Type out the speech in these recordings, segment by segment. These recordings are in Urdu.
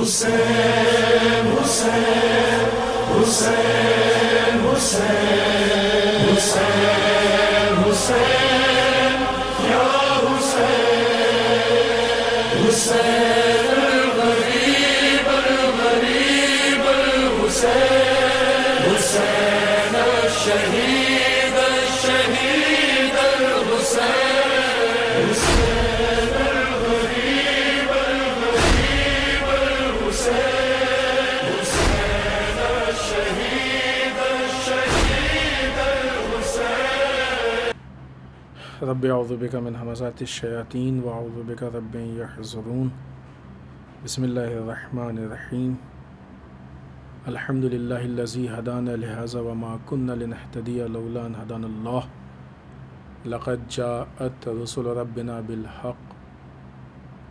حسین حسین حسین حسین حسین حسین یا حسین حسین الغریب الغریب الحسین حسین الشہید الشہید الحسین حسین الغریب الغریب الحسین حسین الشہید الشہید الحسین. رب اعوذ بک من همزات الشیاطین واعوذ بک رب ان یحضرون. بسم اللہ الرحمن الرحیم. الحمد للہ الذی ہدانا لہذا وما كنا لنہتدی لولا ان ہدانا اللہ. لقد جاءت رسل ربنا بالحق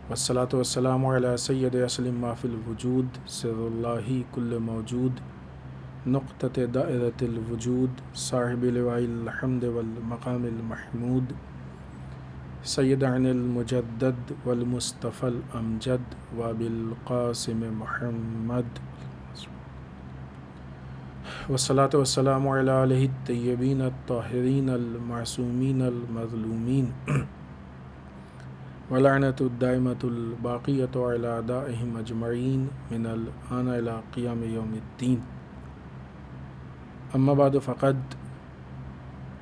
والصلاة والسلام علی سید اصل ما فی الوجود سر اللہ کل موجود نقطۃ دائرۃ الوجود صاحب لواء الحمد والمقام المحمود سیدنا المجدد والمصطفى الامجد وبالقاسم محمد والصلاة والسلام علی آلہ الطیبین الطاہرین المعصومین المظلومین ولعنۃ الدائمۃ الباقیۃ علی اعدائہم اجمعین من الآن الی قیام یوم الدین. اما بعد فقد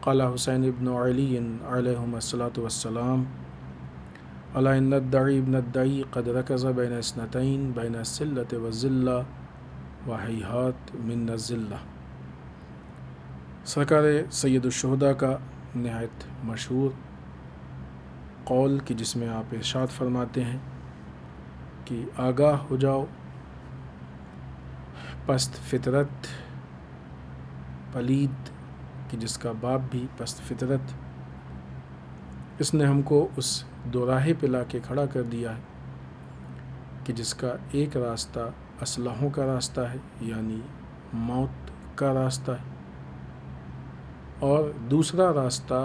قال حسین ابن علی علیہم الصلاۃ والسلام الا ان الدعی ابن الدعی قد رکز بین اثنتین بین السلۃ والذلہ وہیہات من الذلہ. سرکار سید الشہداء کا نہایت مشہور قول کہ جس میں آپ ارشاد فرماتے ہیں کہ آگاہ ہو جاؤ پست فطرت پلید کہ جس کا باپ بھی پست فطرت، اس نے ہم کو اس دو راہے پہ لا کے کھڑا کر دیا ہے کہ جس کا ایک راستہ اسلحوں کا راستہ ہے یعنی موت کا راستہ ہے، اور دوسرا راستہ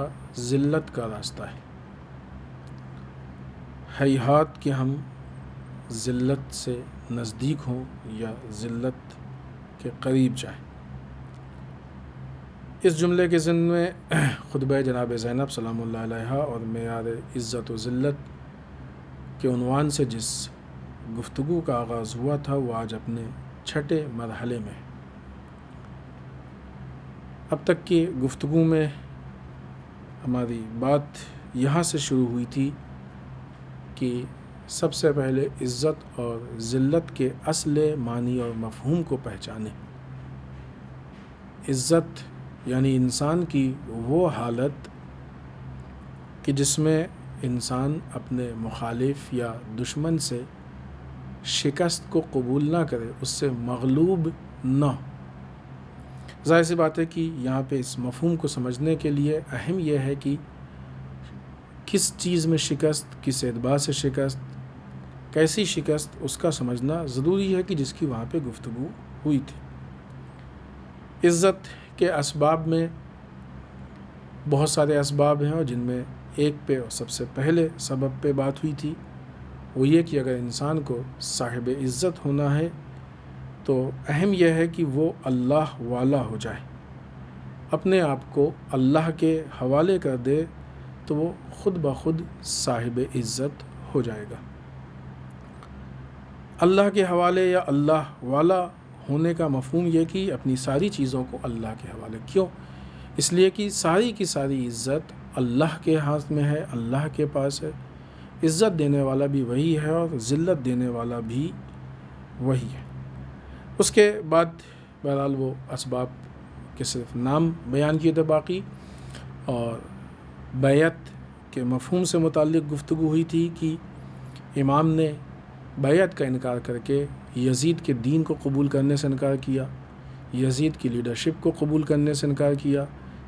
ذلت کا راستہ ہے. ہیہات کہ ہم ذلت سے نزدیک ہوں یا ذلت کے قریب جائیں. اس جملے کے ضمن میں خطبہ جناب زینب سلام اللہ علیہا اور معیار عزت و ذلت کے عنوان سے جس گفتگو کا آغاز ہوا تھا وہ آج اپنے چھٹے مرحلے میں. اب تک کی گفتگو میں ہماری بات یہاں سے شروع ہوئی تھی کہ سب سے پہلے عزت اور ذلت کے اصل معنی اور مفہوم کو پہچانیں. عزت یعنی انسان کی وہ حالت کہ جس میں انسان اپنے مخالف یا دشمن سے شکست کو قبول نہ کرے، اس سے مغلوب نہ ہو. ظاہر سی بات ہے کہ یہاں پہ اس مفہوم کو سمجھنے کے لیے اہم یہ ہے کہ کس چیز میں شکست، کس اعتبار سے شکست، کیسی شکست، اس کا سمجھنا ضروری ہے کہ جس کی وہاں پہ گفتگو ہوئی تھی. عزت کے اسباب میں بہت سارے اسباب ہیں اور جن میں ایک پہ اور سب سے پہلے سبب پہ بات ہوئی تھی وہ یہ کہ اگر انسان کو صاحب عزت ہونا ہے تو اہم یہ ہے کہ وہ اللہ والا ہو جائے، اپنے آپ کو اللہ کے حوالے کر دے تو وہ خود بخود صاحب عزت ہو جائے گا. اللہ کے حوالے یا اللہ والا ہونے کا مفہوم یہ کہ اپنی ساری چیزوں کو اللہ کے حوالے. کیوں؟ اس لیے کہ ساری کی ساری عزت اللہ کے ہاتھ میں ہے، اللہ کے پاس ہے. عزت دینے والا بھی وہی ہے اور ذلت دینے والا بھی وہی ہے. اس کے بعد بہرحال وہ اسباب کے صرف نام بیان کیے تھے باقی، اور بیعت کے مفہوم سے متعلق گفتگو ہوئی تھی کہ امام نے بیعت کا انکار کر کے یزید کے دین کو قبول کرنے سے انکار کیا، یزید کی لیڈرشپ کو قبول کرنے سے انکار کیا،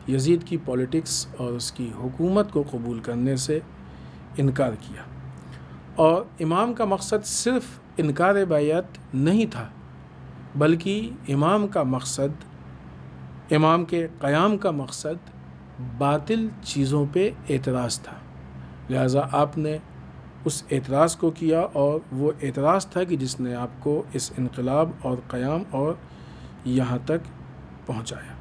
یزید کی پولیٹکس اور اس کی حکومت کو قبول کرنے سے انکار کیا. اور امام کا مقصد صرف انکار بیعت نہیں تھا، بلکہ امام کا مقصد، امام کے قیام کا مقصد باطل چیزوں پہ اعتراض تھا. لہٰذا آپ نے اس اعتراض کو کیا، اور وہ اعتراض تھا کہ جس نے آپ کو اس انقلاب اور قیام اور یہاں تک پہنچایا۔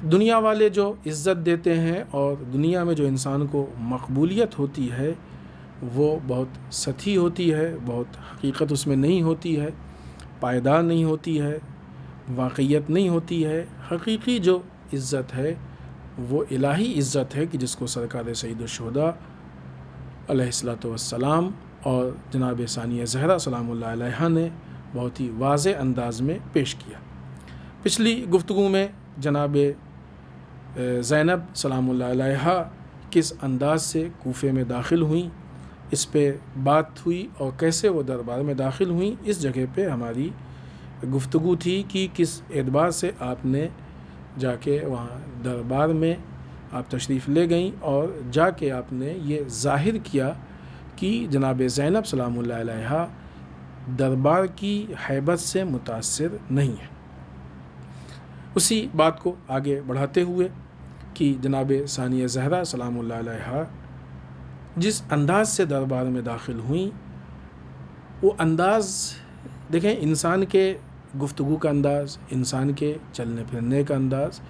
دنیا والے جو عزت دیتے ہیں اور دنیا میں جو انسان کو مقبولیت ہوتی ہے وہ بہت سطحی ہوتی ہے، بہت حقیقت اس میں نہیں ہوتی ہے، پائیدار نہیں ہوتی ہے، واقعیت نہیں ہوتی ہے۔ حقیقی جو عزت ہے وہ الہی عزت ہے کہ جس کو سرکار سید الشہداء علیہ الصلوۃ والسلام اور جناب ثانیہ زہرا سلام اللہ علیہا نے بہت ہی واضح انداز میں پیش کیا۔ پچھلی گفتگو میں جناب زینب سلام اللہ علیہا کس انداز سے کوفے میں داخل ہوئیں اس پہ بات ہوئی، اور کیسے وہ دربار میں داخل ہوئیں اس جگہ پہ ہماری گفتگو تھی کہ کس اعتبار سے آپ نے جا کے وہاں دربار میں آپ تشریف لے گئیں، اور جا کے آپ نے یہ ظاہر کیا کہ جناب زینب سلام اللہ علیہا دربار کی ہیبت سے متاثر نہیں ہے۔ اسی بات کو آگے بڑھاتے ہوئے کہ جناب ثانیہ زہرا سلام اللہ علیہا جس انداز سے دربار میں داخل ہوئیں، وہ انداز دیکھیں، انسان کے گفتگو کا انداز، انسان کے چلنے پھرنے کا انداز،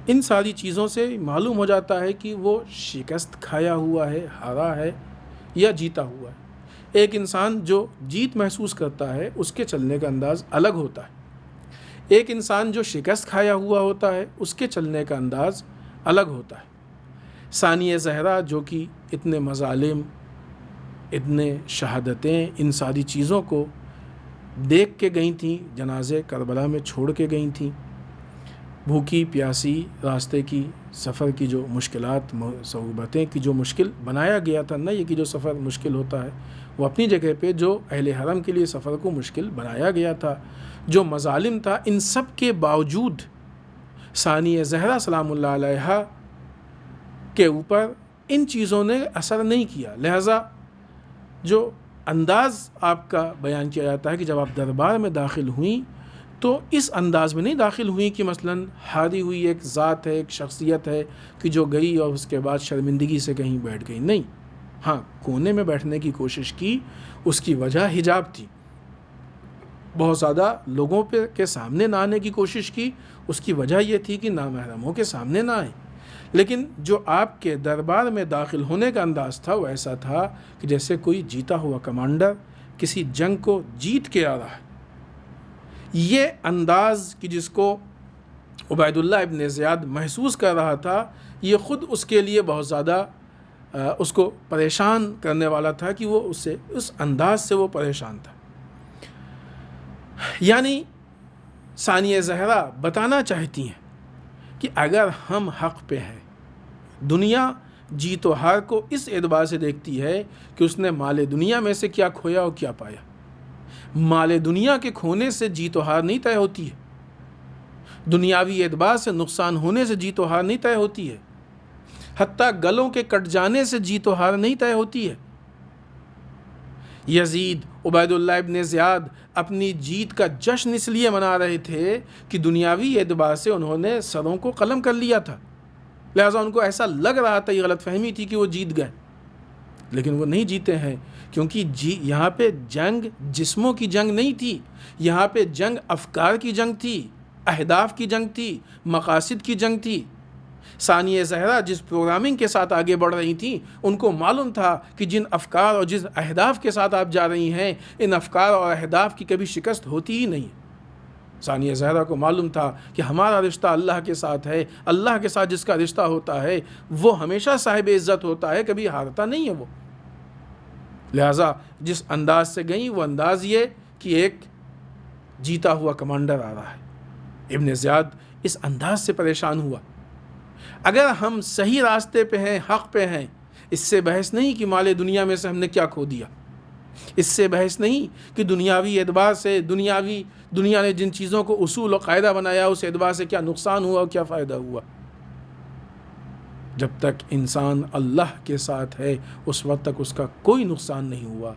ان ساری چیزوں سے معلوم ہو جاتا ہے کہ وہ شکست کھایا ہوا ہے، ہارا ہے یا جیتا ہوا ہے۔ ایک انسان جو جیت محسوس کرتا ہے اس کے چلنے کا انداز الگ ہوتا ہے، ایک انسان جو شکست کھایا ہوا ہوتا ہے اس کے چلنے کا انداز الگ ہوتا ہے۔ ثانیہ زہرا جو کہ اتنے مظالم، اتنے شہادتیں، ان ساری چیزوں کو دیکھ کے گئی تھیں، جنازے کربلا میں چھوڑ کے گئی تھیں، بھوکی پیاسی راستے کی سفر کی جو مشکلات، صعوبتیں کی جو مشکل بنایا گیا تھا، نہ یہ کہ جو سفر مشکل ہوتا ہے، وہ اپنی جگہ پہ جو اہل حرم کے لیے سفر کو مشکل بنایا گیا تھا، جو مظالم تھا، ان سب کے باوجود ثانیہ زہرا سلام اللہ علیہا کے اوپر ان چیزوں نے اثر نہیں کیا۔ لہٰذا جو انداز آپ کا بیان کیا جاتا ہے کہ جب آپ دربار میں داخل ہوئیں تو اس انداز میں نہیں داخل ہوئیں کہ مثلاً ہاری ہوئی ایک ذات ہے، ایک شخصیت ہے کہ جو گئی اور اس کے بعد شرمندگی سے کہیں بیٹھ گئی، نہیں۔ ہاں، کونے میں بیٹھنے کی کوشش کی، اس کی وجہ حجاب تھی، بہت زیادہ لوگوں کے سامنے نہ آنے کی کوشش کی، اس کی وجہ یہ تھی کہ نامحرموں کے سامنے نہ آئیں۔ لیکن جو آپ کے دربار میں داخل ہونے کا انداز تھا وہ ایسا تھا کہ جیسے کوئی جیتا ہوا کمانڈر کسی جنگ کو جیت کے آ رہا ہے۔ یہ انداز کہ جس کو عبید اللہ ابن زیاد محسوس کر رہا تھا، یہ خود اس کے لیے بہت زیادہ اس کو پریشان کرنے والا تھا کہ وہ اس انداز سے وہ پریشان تھا۔ یعنی ثانیہ زہرا بتانا چاہتی ہیں کہ اگر ہم حق پہ ہیں، دنیا جیت و ہار کو اس اعتبار سے دیکھتی ہے کہ اس نے مال دنیا میں سے کیا کھویا اور کیا پایا۔ مال دنیا کے کھونے سے جیت و ہار نہیں طے ہوتی ہے، دنیاوی اعتبار سے نقصان ہونے سے جیت و ہار نہیں طے ہوتی ہے، حتیٰ گلوں کے کٹ جانے سے جیت و ہار نہیں طے ہوتی ہے۔ یزید، عبید اللہ ابن زیاد اپنی جیت کا جشن اس لیے منا رہے تھے کہ دنیاوی اعتبار سے انہوں نے سروں کو قلم کر لیا تھا، لہٰذا ان کو ایسا لگ رہا تھا، یہ غلط فہمی تھی کہ وہ جیت گئے، لیکن وہ نہیں جیتے ہیں، کیونکہ یہاں پہ جنگ جسموں کی جنگ نہیں تھی، یہاں پہ جنگ افکار کی جنگ تھی، اہداف کی جنگ تھی، مقاصد کی جنگ تھی۔ ثانیہ زہرا جس پروگرامنگ کے ساتھ آگے بڑھ رہی تھیں، ان کو معلوم تھا کہ جن افکار اور جن اہداف کے ساتھ آپ جا رہی ہیں، ان افکار اور اہداف کی کبھی شکست ہوتی ہی نہیں۔ ثانیہ زہرا کو معلوم تھا کہ ہمارا رشتہ اللہ کے ساتھ ہے، اللہ کے ساتھ جس کا رشتہ ہوتا ہے وہ ہمیشہ صاحب عزت ہوتا ہے، کبھی ہارتا نہیں ہے وہ۔ لہٰذا جس انداز سے گئیں وہ انداز یہ کہ ایک جیتا ہوا کمانڈر آ رہا ہے۔ ابن زیاد اس انداز سے پریشان ہوا۔ اگر ہم صحیح راستے پہ ہیں، حق پہ ہیں، اس سے بحث نہیں کہ مال دنیا میں سے ہم نے کیا کھو دیا، اس سے بحث نہیں کہ دنیاوی اعتبار سے دنیا نے جن چیزوں کو اصول و قاعدہ بنایا اس اعتبار سے کیا نقصان ہوا اور کیا فائدہ ہوا۔ جب تک انسان اللہ کے ساتھ ہے اس وقت تک اس کا کوئی نقصان نہیں ہوا،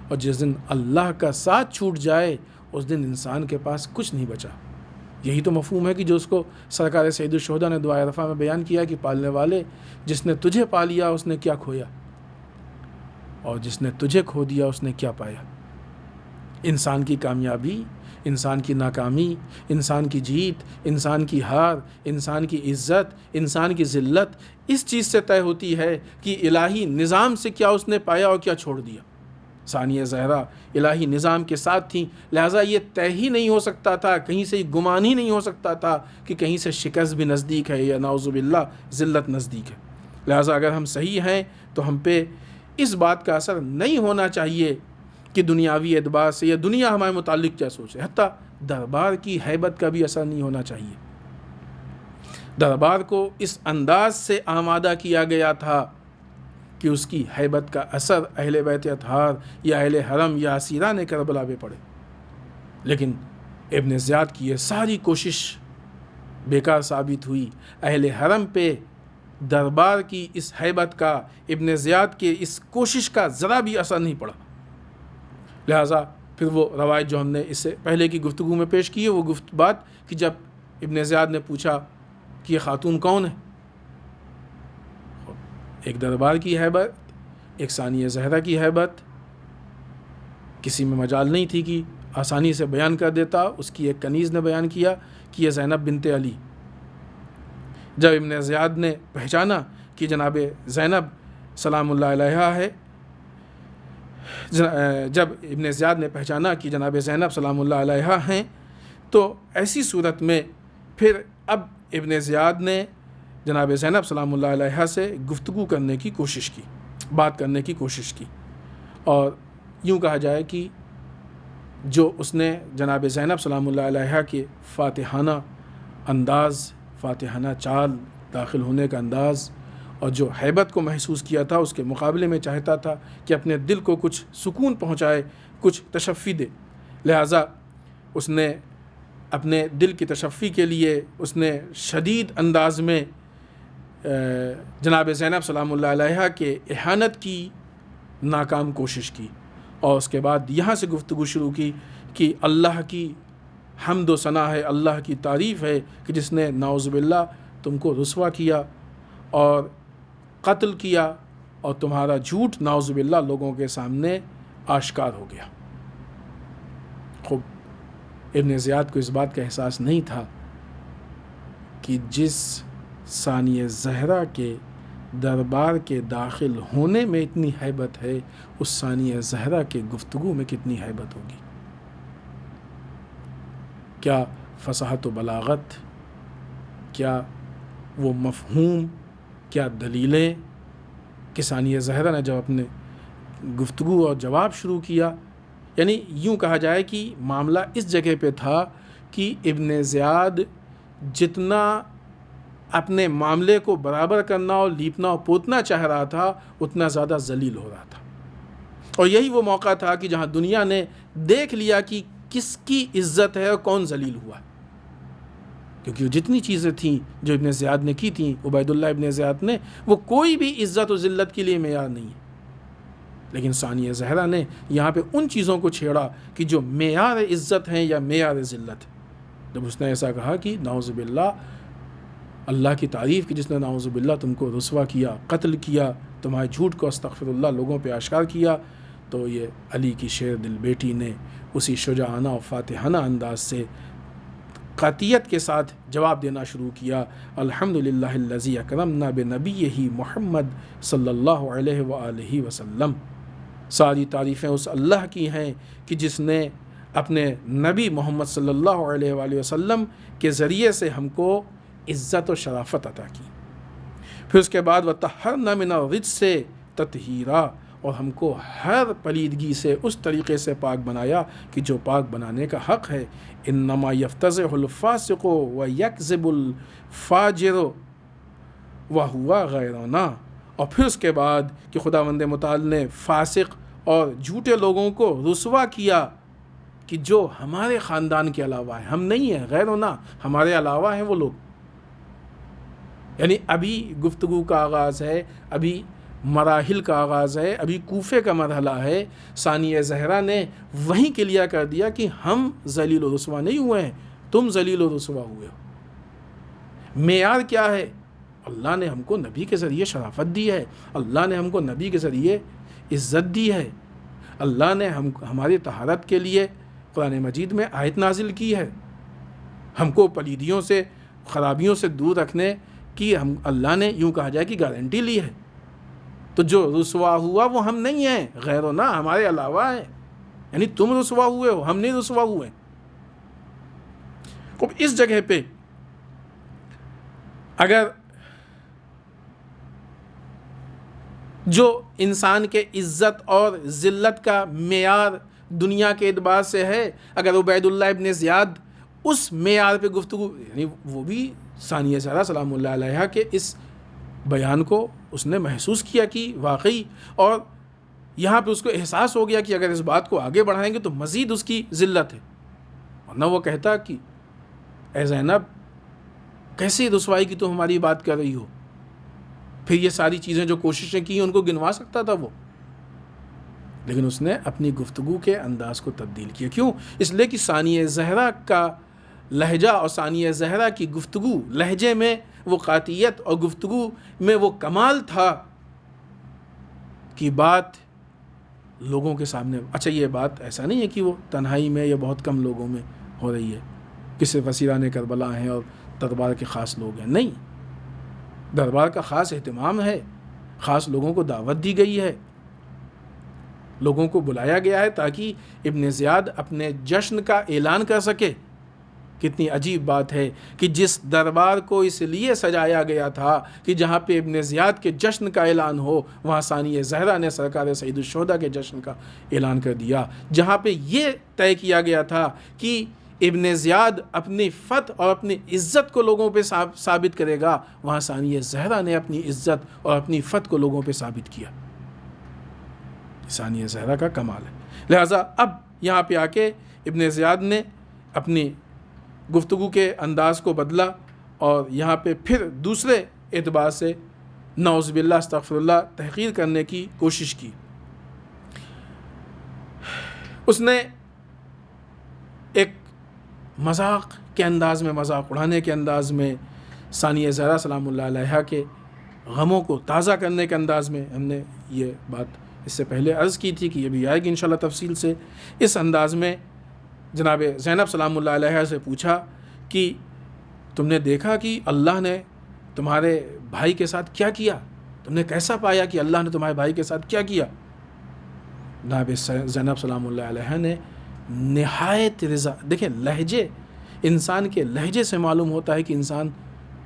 اور جس دن اللہ کا ساتھ چھوٹ جائے اس دن انسان کے پاس کچھ نہیں بچا۔ یہی تو مفہوم ہے کہ جو اس کو سرکار سید الشہداء نے دعائے رفع میں بیان کیا کہ پالنے والے، جس نے تجھے پا لیا اس نے کیا کھویا۔ اور جس نے تجھے کھو دیا اس نے کیا پایا؟ انسان کی کامیابی، انسان کی ناکامی، انسان کی جیت، انسان کی ہار، انسان کی عزت، انسان کی ذلت اس چیز سے طے ہوتی ہے کہ الہی نظام سے کیا اس نے پایا اور کیا چھوڑ دیا۔ ثانیہ زہرا الہی نظام کے ساتھ تھیں، لہٰذا یہ طے ہی نہیں ہو سکتا تھا، کہیں سے گمان ہی نہیں ہو سکتا تھا کہ کہیں سے شکست بھی نزدیک ہے یا نعوذ باللہ ذلت نزدیک ہے۔ لہٰذا اگر ہم صحیح ہیں تو ہم پہ اس بات کا اثر نہیں ہونا چاہیے کہ دنیاوی اعتبار سے یا دنیا ہمارے متعلق کیا سوچے، حتیٰ دربار کی ہیبت کا بھی اثر نہیں ہونا چاہیے۔ دربار کو اس انداز سے آمادہ کیا گیا تھا کہ اس کی ہیبت کا اثر اہل بیت اطہار یا اہل حرم یا اسیران کربلا پہ پڑے، لیکن ابن زیاد کی یہ ساری کوشش بیکار ثابت ہوئی۔ اہل حرم پہ دربار کی اس ہیبت کا، ابن زیاد کے اس کوشش کا ذرا بھی اثر نہیں پڑا۔ لہٰذا پھر وہ روایت جو ہم نے اس سے پہلے کی گفتگو میں پیش کی ہے، وہ بات کہ جب ابن زیاد نے پوچھا کہ یہ خاتون کون ہے، ایک دربار کی ہیبت، ایک ثانیہ زہرا کی ہیبت، کسی میں مجال نہیں تھی کہ آسانی سے بیان کر دیتا۔ اس کی ایک کنیز نے بیان کیا کہ یہ زینب بنت علی۔ جب ابن زیاد نے پہچانا کہ جناب زینب سلام اللہ علیہا ہے، جب ابن زیاد نے پہچانا کہ جناب زینب سلام اللہ علیہا ہیں، تو ایسی صورت میں پھر اب ابن زیاد نے جناب زینب سلام اللہ علیہا سے گفتگو کرنے کی کوشش کی، بات کرنے کی کوشش کی، اور یوں کہا جائے کہ جو اس نے جناب زینب سلام اللہ علیہا کے فاتحانہ انداز، فاتحانہ چال، داخل ہونے کا انداز اور جو ہیبت کو محسوس کیا تھا، اس کے مقابلے میں چاہتا تھا کہ اپنے دل کو کچھ سکون پہنچائے، کچھ تشفی دے۔ لہٰذا اس نے اپنے دل کی تشفی کے لیے اس نے شدید انداز میں جناب زینب سلام اللہ علیہا کے احانت کی ناکام کوشش کی، اور اس کے بعد یہاں سے گفتگو شروع کی کہ اللہ کی حمد و ثنا ہے، اللہ کی تعریف ہے کہ جس نے نعوذ باللہ تم کو رسوا کیا اور قتل کیا، اور تمہارا جھوٹ نعوذ باللہ لوگوں کے سامنے آشکار ہو گیا۔ خوب ابن زیاد کو اس بات کا احساس نہیں تھا کہ جس ثانیہ زہرا کے دربار کے داخل ہونے میں اتنی ہیبت ہے، اس ثانیہ زہرا کے گفتگو میں کتنی ہیبت ہوگی۔ کیا فصاحت و بلاغت، کیا وہ مفہوم، کیا دلیلیں کہ ثانیہ زہرا نے جب اپنے گفتگو اور جواب شروع کیا، یعنی یوں کہا جائے کہ معاملہ اس جگہ پہ تھا کہ ابن زیاد جتنا اپنے معاملے کو برابر کرنا اور لیپنا اور پوتنا چاہ رہا تھا، اتنا زیادہ ذلیل ہو رہا تھا، اور یہی وہ موقع تھا کہ جہاں دنیا نے دیکھ لیا کہ کس کی عزت ہے اور کون ذلیل ہوا، کیونکہ وہ جتنی چیزیں تھیں جو ابن زیاد نے کی تھیں، عبید اللہ ابن زیاد نے، وہ کوئی بھی عزت و ذلت کے لیے معیار نہیں ہے، لیکن ثانیہ زہرا نے یہاں پہ ان چیزوں کو چھیڑا کہ جو معیار عزت ہیں یا معیار ذلت ہے۔ جب اس نے ایسا کہا کہ نعوذ باللہ اللہ کی تعریف کہ جس نے نعوذ باللہ تم کو رسوا کیا، قتل کیا، تمہارے جھوٹ کو استغفر اللہ لوگوں پہ آشکار کیا، تو یہ علی کی شیر دل بیٹی نے اسی شجاعانہ و فاتحانہ انداز سے قاطعیت کے ساتھ جواب دینا شروع کیا۔ الحمدللہ الذی اکرمنا بنبیہ محمد صلی اللہ علیہ وآلہ وسلم۔ ساری تعریفیں اس اللہ کی ہیں کہ جس نے اپنے نبی محمد صلی اللہ علیہ وآلہ وسلم کے ذریعے سے ہم کو عزت و شرافت عطا کی۔ پھر اس کے بعد وَطَهَّرْنَا مِنَ الرِّجْسِ تَطْهِيرًا، اور ہم کو ہر پلیدگی سے اس طریقے سے پاک بنایا کہ جو پاک بنانے کا حق ہے۔ انما یفتضح الفاسق ویکذب الفاجر وہو غیرنا، اور پھر اس کے بعد کہ خداوند متعال نے فاسق اور جھوٹے لوگوں کو رسوا کیا کہ جو ہمارے خاندان کے علاوہ ہیں، ہم نہیں ہیں، غیرنا ہمارے علاوہ ہیں وہ لوگ۔ یعنی ابھی گفتگو کا آغاز ہے، ابھی مراحل کا آغاز ہے، ابھی کوفے کا مرحلہ ہے۔ ثانیہ زہرا نے وہیں کلیئر کر دیا کہ ہم ذلیل و رسوا نہیں ہوئے ہیں، تم ذلیل و رسوا ہوئے ہو۔ معیار کیا ہے؟ اللہ نے ہم کو نبی کے ذریعے شرافت دی ہے، اللہ نے ہم کو نبی کے ذریعے عزت دی ہے. اللہ نے ہماری طہارت کے لیے قرآن مجید میں آیت نازل کی ہے. ہم کو پلیدیوں سے خرابیوں سے دور رکھنے کی اللہ نے یوں کہا جائے کہ گارنٹی لی ہے. تو جو رسوا ہوا وہ ہم نہیں ہیں، غیروں نہ ہمارے علاوہ ہیں. یعنی تم رسوا ہوئے ہو، ہم نہیں رسوا ہوئے. اب اس جگہ پہ اگر جو انسان کے عزت اور ذلت کا معیار دنیا کے اعتبار سے ہے، اگر عبید اللہ ابن زیاد اس معیار پہ گفتگو، یعنی وہ بھی ثانیہ زہرا سلام اللہ علیہا کے اس بیان کو اس نے محسوس کیا کہ واقعی، اور یہاں پہ اس کو احساس ہو گیا کہ اگر اس بات کو آگے بڑھائیں گے تو مزید اس کی ذلت ہے. ورنہ وہ کہتا کہ اے زینب کیسی رسوائی کی تو ہماری بات کر رہی ہو. پھر یہ ساری چیزیں جو کوششیں کی ان کو گنوا سکتا تھا وہ، لیکن اس نے اپنی گفتگو کے انداز کو تبدیل کیا. کیوں؟ اس لیے کہ ثانیہ زہرا کا لہجہ اور ثانیہ زہرا کی گفتگو، لہجے میں وہ قاطعیت اور گفتگو میں وہ کمال تھا کہ بات لوگوں کے سامنے. اچھا یہ بات ایسا نہیں ہے کہ وہ تنہائی میں یا بہت کم لوگوں میں ہو رہی ہے کہ صرف اسیران کربلا ہیں اور دربار کے خاص لوگ ہیں. نہیں، دربار کا خاص اہتمام ہے، خاص لوگوں کو دعوت دی گئی ہے، لوگوں کو بلایا گیا ہے تاکہ ابن زیاد اپنے جشن کا اعلان کر سکے. کتنی عجیب بات ہے کہ جس دربار کو اس لیے سجایا گیا تھا کہ جہاں پہ ابن زیاد کے جشن کا اعلان ہو، وہاں ثانیہ زہرا نے سرکار سید الشہداء کے جشن کا اعلان کر دیا. جہاں پہ یہ طے کیا گیا تھا کہ ابن زیاد اپنی فتح اور اپنی عزت کو لوگوں پہ ثابت کرے گا، وہاں ثانیہ زہرا نے اپنی عزت اور اپنی فتح کو لوگوں پہ ثابت کیا. ثانیہ زہرا کا کمال ہے. لہٰذا اب یہاں پہ آ کے ابن زیاد نے اپنی گفتگو کے انداز کو بدلا اور یہاں پہ پھر دوسرے اعتبار سے نعوذ باللہ استغفر اللہ تحقیر کرنے کی کوشش کی. اس نے ایک مذاق کے انداز میں، مذاق اڑانے کے انداز میں ثانیہ زہرا سلام اللہ علیہا کے غموں کو تازہ کرنے کے انداز میں، ہم نے یہ بات اس سے پہلے عرض کی تھی کہ یہ بھی آئے گی انشاءاللہ تفصیل سے، اس انداز میں جناب زینب سلام اللہ علیہا سے پوچھا کہ تم نے دیکھا کہ اللہ نے تمہارے بھائی کے ساتھ کیا کیا؟ تم نے کیسا پایا کہ اللہ نے تمہارے بھائی کے ساتھ کیا کیا؟ جناب زینب سلام اللہ علیہا نے نہایت رضا، دیکھیں لہجے، انسان کے لہجے سے معلوم ہوتا ہے کہ انسان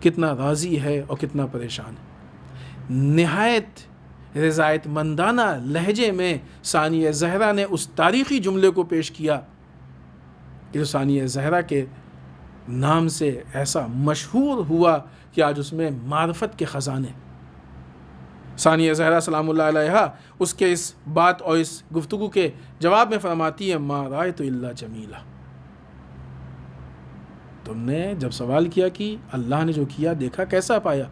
کتنا راضی ہے اور کتنا پریشان ہے. نہایت رضایت مندانہ لہجے میں ثانیہ زہرا نے اس تاریخی جملے کو پیش کیا کہ جو ثانیہ زہرا کے نام سے ایسا مشہور ہوا کہ آج اس میں معرفت کے خزانے. ثانیہ زہرا سلام اللہ علیہا اس کے اس بات اور اس گفتگو کے جواب میں فرماتی ہے ما رأیت الا جمیلہ. تم نے جب سوال کیا کہ اللہ نے جو کیا دیکھا کیسا پایا؟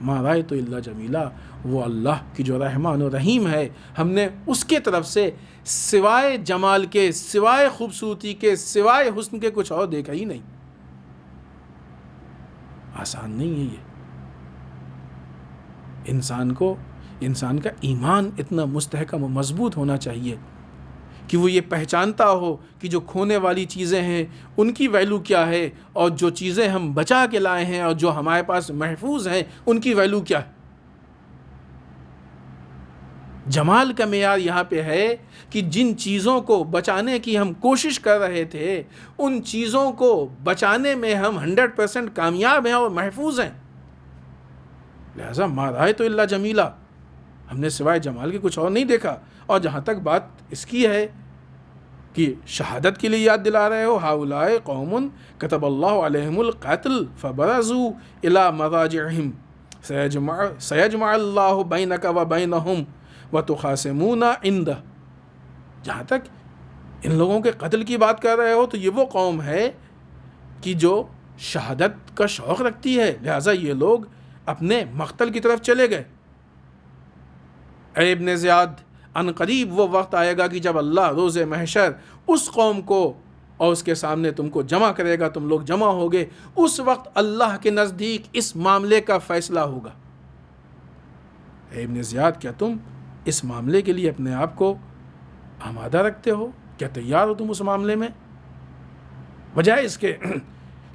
ما رأیت الا جمیلہ، وہ اللہ کی جو رحمان و رحیم ہے، ہم نے اس کے طرف سے سوائے جمال کے، سوائے خوبصورتی کے، سوائے حسن کے کچھ اور دیکھا ہی نہیں. آسان نہیں ہے یہ. انسان کا ایمان اتنا مستحکم و مضبوط ہونا چاہیے کہ وہ یہ پہچانتا ہو کہ جو کھونے والی چیزیں ہیں ان کی ویلیو کیا ہے، اور جو چیزیں ہم بچا کے لائے ہیں اور جو ہمارے پاس محفوظ ہیں ان کی ویلیو کیا ہے. جمال کا معیار یہاں پہ ہے کہ جن چیزوں کو بچانے کی ہم کوشش کر رہے تھے ان چیزوں کو بچانے میں ہم 100% کامیاب ہیں اور محفوظ ہیں. لہذا ما رأیت الا جمیلہ، ہم نے سوائے جمال کے کچھ اور نہیں دیکھا. اور جہاں تک بات اس کی ہے کہ شہادت کے لیے یاد دلا رہے ہو، ہؤلاء قوم کتب اللہ علیہم القتل فبرزوا الی مضاجعہم سیجمع اللہ بینک وبینہم وتخاصمون عندہ. جہاں تک ان لوگوں کے قتل کی بات کر رہے ہو تو یہ وہ قوم ہے کہ جو شہادت کا شوق رکھتی ہے، لہٰذا یہ لوگ اپنے مقتل کی طرف چلے گئے. اے ابن زیاد، ان قریب وہ وقت آئے گا کہ جب اللہ روز محشر اس قوم کو اور اس کے سامنے تم کو جمع کرے گا، تم لوگ جمع ہوگے، اس وقت اللہ کے نزدیک اس معاملے کا فیصلہ ہوگا. اے ابن زیاد، کیا تم اس معاملے کے لیے اپنے آپ کو آمادہ رکھتے ہو؟ کیا تیار ہو تم اس معاملے میں؟ بجائے اس کے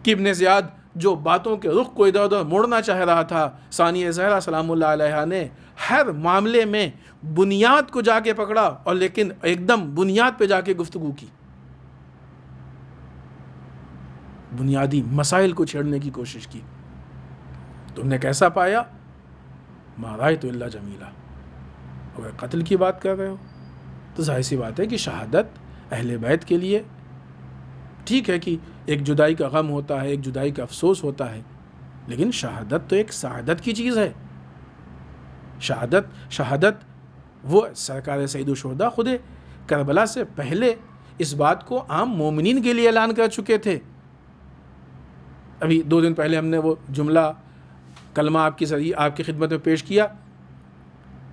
کہ ابن زیاد جو باتوں کے رخ کو ادھر ادھر موڑنا چاہ رہا تھا، ثانیہ زہرا سلام اللہ علیہا نے ہر معاملے میں بنیاد کو جا کے پکڑا اور لیکن ایک دم بنیاد پہ جا کے گفتگو کی، بنیادی مسائل کو چھیڑنے کی کوشش کی۔ تم نے کیسا پایا؟ ما رأیت الا جمیلا۔ اگر قتل کی بات کر رہے ہو تو ظاہر سی بات ہے کہ شہادت اہل بیت کے لیے ٹھیک ہے کہ ایک جدائی کا غم ہوتا ہے، ایک جدائی کا افسوس ہوتا ہے، لیکن شہادت تو ایک سعادت کی چیز ہے۔ شہادت وہ سرکار سید الشہداء خود کربلا سے پہلے اس بات کو عام مومنین کے لیے اعلان کر چکے تھے۔ ابھی 2 دن پہلے ہم نے وہ جملہ کلمہ آپ کی ذریعے آپ کی خدمت میں پیش کیا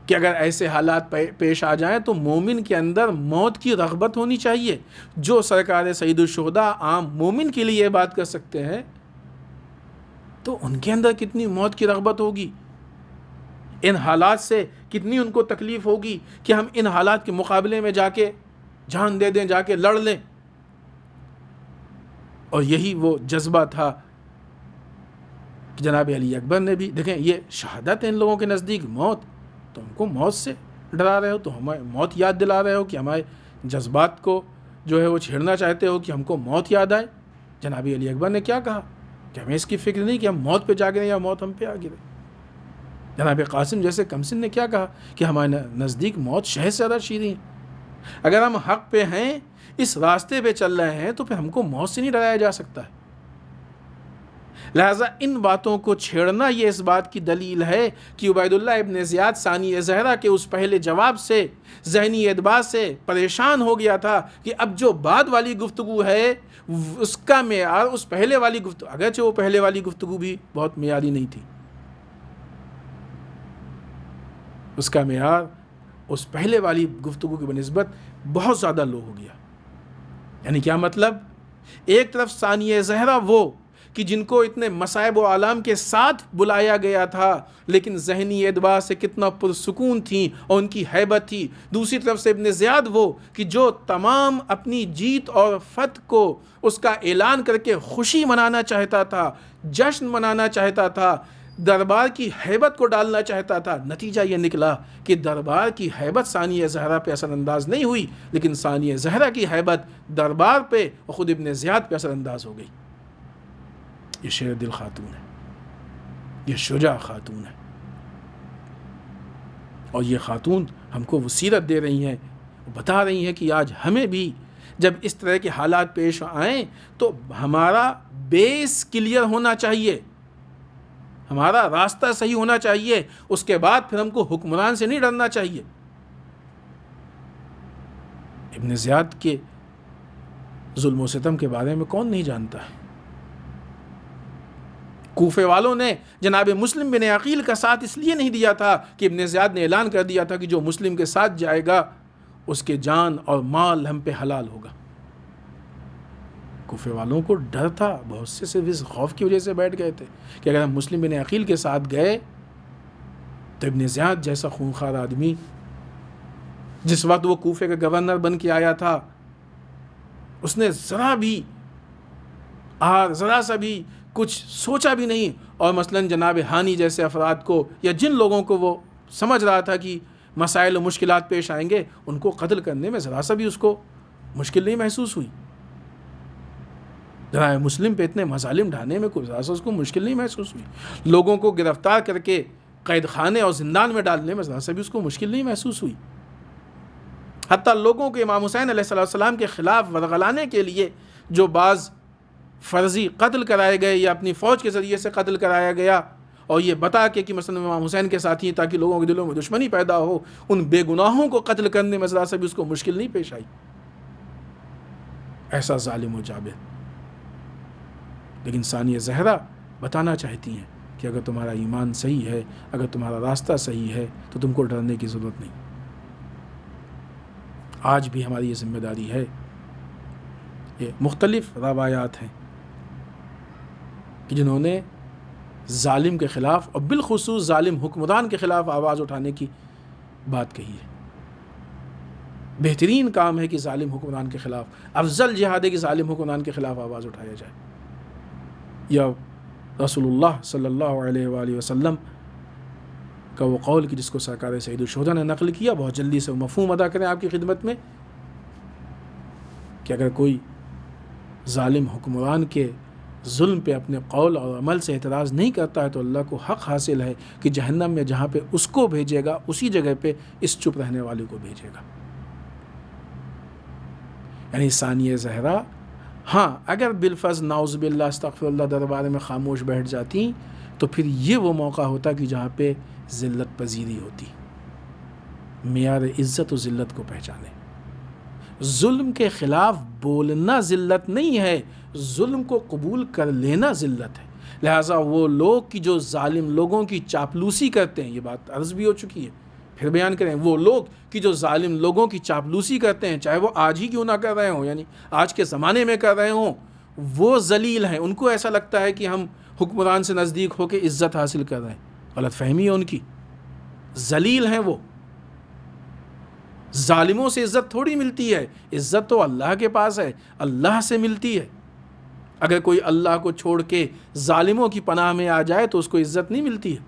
کہ اگر ایسے حالات پیش آ جائیں تو مومن کے اندر موت کی رغبت ہونی چاہیے۔ جو سرکار سید الشہداء عام مومن کے لیے یہ بات کر سکتے ہیں تو ان کے اندر کتنی موت کی رغبت ہوگی، ان حالات سے کتنی ان کو تکلیف ہوگی کہ ہم ان حالات کے مقابلے میں جا کے جان دے دیں، جا کے لڑ لیں۔ اور یہی وہ جذبہ تھا کہ جناب علی اکبر نے بھی، دیکھیں یہ شہادت ہے ان لوگوں کے نزدیک موت، تو ہم کو موت سے ڈرا رہے ہو، تو ہمیں موت یاد دلا رہے ہو کہ ہمارے جذبات کو جو ہے وہ چھیڑنا چاہتے ہو کہ ہم کو موت یاد آئے۔ جناب علی اکبر نے کیا کہا کہ ہمیں اس کی فکر نہیں کہ ہم موت پہ جا گریں یا موت ہم پہ آ گرے۔ جناب قاسم جیسے کمسن نے کیا کہا کہ ہمارے نزدیک موت شہد سے زیادہ شیریں ہے۔ اگر ہم حق پہ ہیں، اس راستے پہ چل رہے ہیں، تو پھر ہم کو موت سے نہیں ڈرایا جا سکتا ہے۔ لہٰذا ان باتوں کو چھیڑنا یہ اس بات کی دلیل ہے کہ عبید اللہ ابن زیاد ثانی زہرا کے اس پہلے جواب سے ذہنی اعتبار سے پریشان ہو گیا تھا کہ اب جو بعد والی گفتگو ہے اس کا معیار اس پہلے والی گفتگو، اگرچہ وہ پہلے والی گفتگو بھی بہت معیاری نہیں تھی، اس کا معیار اس پہلے والی گفتگو کی بنسبت بہت زیادہ لو ہو گیا۔ یعنی کیا مطلب؟ ایک طرف ثانیہ زہرا وہ کہ جن کو اتنے مصائب و آلام کے ساتھ بلایا گیا تھا لیکن ذہنی اعتبار سے کتنا پرسکون تھیں اور ان کی ہیبت تھی، دوسری طرف سے ابن زیاد وہ کہ جو تمام اپنی جیت اور فتح کو اس کا اعلان کر کے خوشی منانا چاہتا تھا، جشن منانا چاہتا تھا، دربار کی ہیبت کو ڈالنا چاہتا تھا۔ نتیجہ یہ نکلا کہ دربار کی ہیبت ثانیہ زہرا پہ اثر انداز نہیں ہوئی، لیکن ثانیہ زہرا کی ہیبت دربار پہ اور خود ابن زیاد پہ اثر انداز ہو گئی۔ یہ شیر دل خاتون ہے، یہ شجاع خاتون ہے، اور یہ خاتون ہم کو وہ سیرت دے رہی ہیں، بتا رہی ہیں کہ آج ہمیں بھی جب اس طرح کے حالات پیش آئیں تو ہمارا بیس کلیئر ہونا چاہیے، ہمارا راستہ صحیح ہونا چاہیے، اس کے بعد پھر ہم کو حکمران سے نہیں ڈرنا چاہیے۔ ابن زیاد کے ظلم و ستم کے بارے میں کون نہیں جانتا ہے؟ کوفے والوں نے جناب مسلم بن عقیل کا ساتھ اس لیے نہیں دیا تھا کہ ابن زیاد نے اعلان کر دیا تھا کہ جو مسلم کے ساتھ جائے گا اس کے جان اور مال ہم پہ حلال ہوگا۔ کوفے والوں کو ڈر تھا، بہت سے صرف اس خوف کی وجہ سے بیٹھ گئے تھے کہ اگر ہم مسلم بن عقیل کے ساتھ گئے تو ابن زیاد جیسا خونخوار آدمی جس وقت وہ کوفے کا گورنر بن کے آیا تھا، اس نے ذرا سا بھی کچھ سوچا بھی نہیں، اور مثلا جناب ہانی جیسے افراد کو یا جن لوگوں کو وہ سمجھ رہا تھا کہ مسائل و مشکلات پیش آئیں گے، ان کو قتل کرنے میں ذرا سا بھی اس کو مشکل نہیں محسوس ہوئی۔ جناب مسلم پہ اتنے مظالم ڈھانے میں کوئی ذرا سا اس کو مشکل نہیں محسوس ہوئی، لوگوں کو گرفتار کر کے قید خانے اور زندان میں ڈالنے میں ذرا سا بھی اس کو مشکل نہیں محسوس ہوئی۔ حتیٰ لوگوں کو امام حسین علیہ السلام کے خلاف ورغلانے کے لیے جو بعض فرضی قتل کرائے گئے یا اپنی فوج کے ذریعے سے قتل کرایا گیا، اور یہ بتا کہ مثلا امام حسین کے ساتھی تاکہ لوگوں کے دلوں میں دشمنی پیدا ہو، ان بے گناہوں کو قتل کرنے میں ذرا سا بھی اس کو مشکل نہیں پیش آئی۔ ایسا ظالم و جابر، لیکن ثانیہ زہرا بتانا چاہتی ہیں کہ اگر تمہارا ایمان صحیح ہے، اگر تمہارا راستہ صحیح ہے تو تم کو ڈرنے کی ضرورت نہیں۔ آج بھی ہماری یہ ذمہ داری ہے۔ یہ مختلف روایات ہیں کہ جنہوں نے ظالم کے خلاف اور بالخصوص ظالم حکمران کے خلاف آواز اٹھانے کی بات کہی ہے۔ بہترین کام ہے کہ ظالم حکمران کے خلاف، افضل جہاد ہے کہ ظالم حکمران کے خلاف آواز اٹھایا جائے۔ یا رسول اللہ صلی اللہ علیہ وآلہ وسلم کا وہ قول کہ جس کو سرکار سید الشہداء نے نقل کیا، بہت جلدی سے مفہوم ادا کریں آپ کی خدمت میں، کہ اگر کوئی ظالم حکمران کے ظلم پہ اپنے قول اور عمل سے اعتراض نہیں کرتا ہے تو اللہ کو حق حاصل ہے کہ جہنم میں جہاں پہ اس کو بھیجے گا اسی جگہ پہ اس چپ رہنے والے کو بھیجے گا۔ یعنی ثانیہ زہرا ہاں اگر بالفرض نعوذ باللہ استغفر اللہ دربار میں خاموش بیٹھ جاتی تو پھر یہ وہ موقع ہوتا کہ جہاں پہ ذلت پذیری ہوتی، معیار عزت و ذلت کو پہچانے۔ ظلم کے خلاف بولنا ذلت نہیں ہے، ظلم کو قبول کر لینا ذلت ہے۔ لہٰذا وہ لوگ کی جو ظالم لوگوں کی چاپلوسی کرتے ہیں، یہ بات عرض بھی ہو چکی ہے، پھر بیان کریں، وہ لوگ کی جو ظالم لوگوں کی چاپلوسی کرتے ہیں، چاہے وہ آج ہی کیوں نہ کر رہے ہوں، یعنی آج کے زمانے میں کر رہے ہوں، وہ ذلیل ہیں۔ ان کو ایسا لگتا ہے کہ ہم حکمران سے نزدیک ہو کے عزت حاصل کر رہے ہیں، غلط فہمی ہے ان کی، ذلیل ہیں وہ۔ ظالموں سے عزت تھوڑی ملتی ہے، عزت تو اللہ کے پاس ہے، اللہ سے ملتی ہے۔ اگر کوئی اللہ کو چھوڑ کے ظالموں کی پناہ میں آ جائے تو اس کو عزت نہیں ملتی ہے۔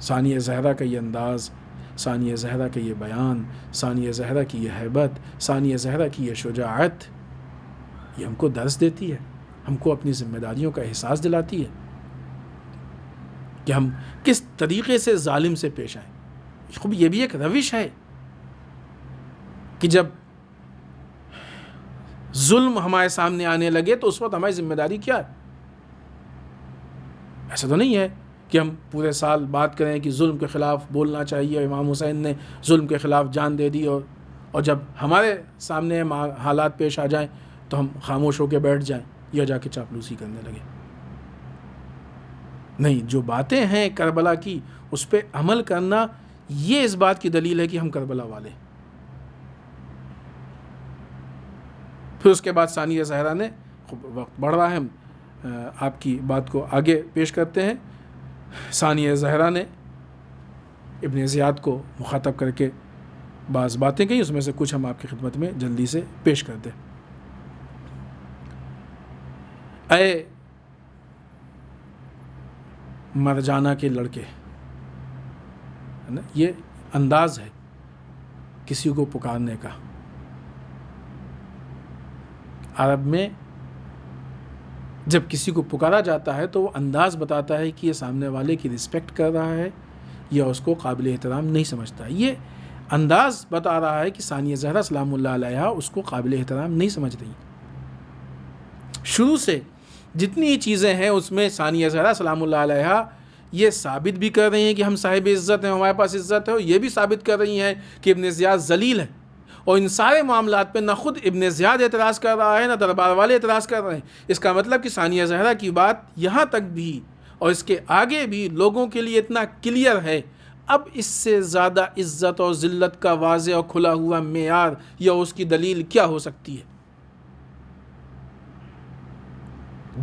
ثانیہ زہرا کا یہ انداز، ثانیہ زہرا کا یہ بیان، ثانیہ زہرا کی یہ ہیبت، ثانیہ زہرا کی یہ شجاعت، یہ ہم کو درس دیتی ہے، ہم کو اپنی ذمہ داریوں کا احساس دلاتی ہے کہ ہم کس طریقے سے ظالم سے پیش آئیں۔ خوب یہ بھی ایک روش ہے کہ جب ظلم ہمارے سامنے آنے لگے تو اس وقت ہماری ذمہ داری کیا ہے۔ ایسا تو نہیں ہے کہ ہم پورے سال بات کریں کہ ظلم کے خلاف بولنا چاہیے، امام حسین نے ظلم کے خلاف جان دے دی، اور جب ہمارے سامنے حالات پیش آ جائیں تو ہم خاموش ہو کے بیٹھ جائیں یا جا کے چاپلوسی کرنے لگے۔ نہیں، جو باتیں ہیں کربلا کی اس پہ عمل کرنا، یہ اس بات کی دلیل ہے کہ ہم کربلا والے۔ پھر اس کے بعد ثانیہ زہرا نے، وقت بڑھ رہا ہے، ہم آپ کی بات کو آگے پیش کرتے ہیں۔ ثانیہ زہرا نے ابن زیاد کو مخاطب کر کے بعض باتیں کہیں، اس میں سے کچھ ہم آپ کی خدمت میں جلدی سے پیش کرتے ہیں۔ اے مرجانہ کے لڑکے، یہ انداز ہے کسی کو پکارنے کا۔ عرب میں جب کسی کو پکارا جاتا ہے تو وہ انداز بتاتا ہے کہ یہ سامنے والے کی رسپیکٹ کر رہا ہے یا اس کو قابل احترام نہیں سمجھتا۔ یہ انداز بتا رہا ہے کہ ثانیہ زہرا سلام اللہ علیہا اس کو قابل احترام نہیں سمجھ رہی۔ شروع سے جتنی چیزیں ہیں اس میں ثانیہ زہرا سلام اللہ علیہا یہ ثابت بھی کر رہی ہیں کہ ہم صاحب عزت ہیں، ہمارے پاس عزت ہے، اور یہ بھی ثابت کر رہی ہیں کہ ابن زیاد ذلیل ہے، اور ان سارے معاملات پہ نہ خود ابن زیاد اعتراض کر رہا ہے نہ دربار والے اعتراض کر رہے ہیں۔ اس کا مطلب کہ ثانیہ زہرا کی بات یہاں تک بھی اور اس کے آگے بھی لوگوں کے لیے اتنا کلیئر ہے، اب اس سے زیادہ عزت اور ذلت کا واضح اور کھلا ہوا معیار یا اس کی دلیل کیا ہو سکتی ہے؟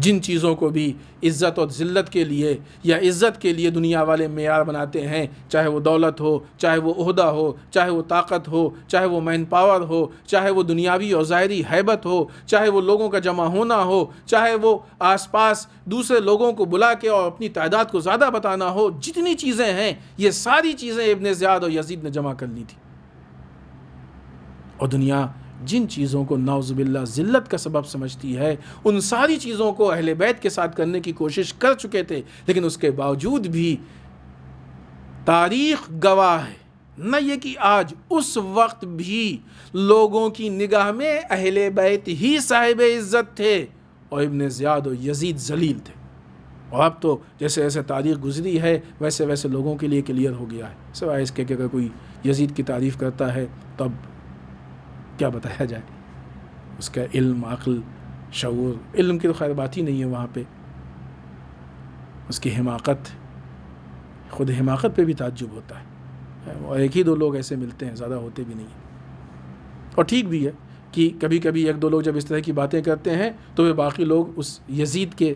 جن چیزوں کو بھی عزت اور ذلت کے لیے یا عزت کے لیے دنیا والے معیار بناتے ہیں، چاہے وہ دولت ہو، چاہے وہ عہدہ ہو، چاہے وہ طاقت ہو، چاہے وہ مین پاور ہو، چاہے وہ دنیاوی اور ظاہری ہیبت ہو، چاہے وہ لوگوں کا جمع ہونا ہو، چاہے وہ آس پاس دوسرے لوگوں کو بلا کے اور اپنی تعداد کو زیادہ بتانا ہو، جتنی چیزیں ہیں یہ ساری چیزیں ابن زیاد اور یزید نے جمع کر لی تھی۔ اور دنیا جن چیزوں کو نعوذ باللہ ذلت کا سبب سمجھتی ہے، ان ساری چیزوں کو اہل بیت کے ساتھ کرنے کی کوشش کر چکے تھے، لیکن اس کے باوجود بھی تاریخ گواہ ہے، نہ یہ کہ آج، اس وقت بھی لوگوں کی نگاہ میں اہل بیت ہی صاحب عزت تھے اور ابن زیاد و یزید ذلیل تھے۔ اور اب تو جیسے جیسے تاریخ گزری ہے ویسے ویسے لوگوں کے لیے کلیئر ہو گیا ہے، سوائے اس کے کہ اگر کوئی یزید کی تعریف کرتا ہے تو اب کیا بتایا جائے، اس کا علم، عقل، شعور، علم کی تو خیر بات ہی نہیں ہے وہاں پہ، اس کی حماقت، خود حماقت پہ بھی تعجب ہوتا ہے، اور ایک ہی دو لوگ ایسے ملتے ہیں، زیادہ ہوتے بھی نہیں ہیں۔ اور ٹھیک بھی ہے کہ کبھی کبھی ایک دو لوگ جب اس طرح کی باتیں کرتے ہیں تو وہ باقی لوگ اس یزید کے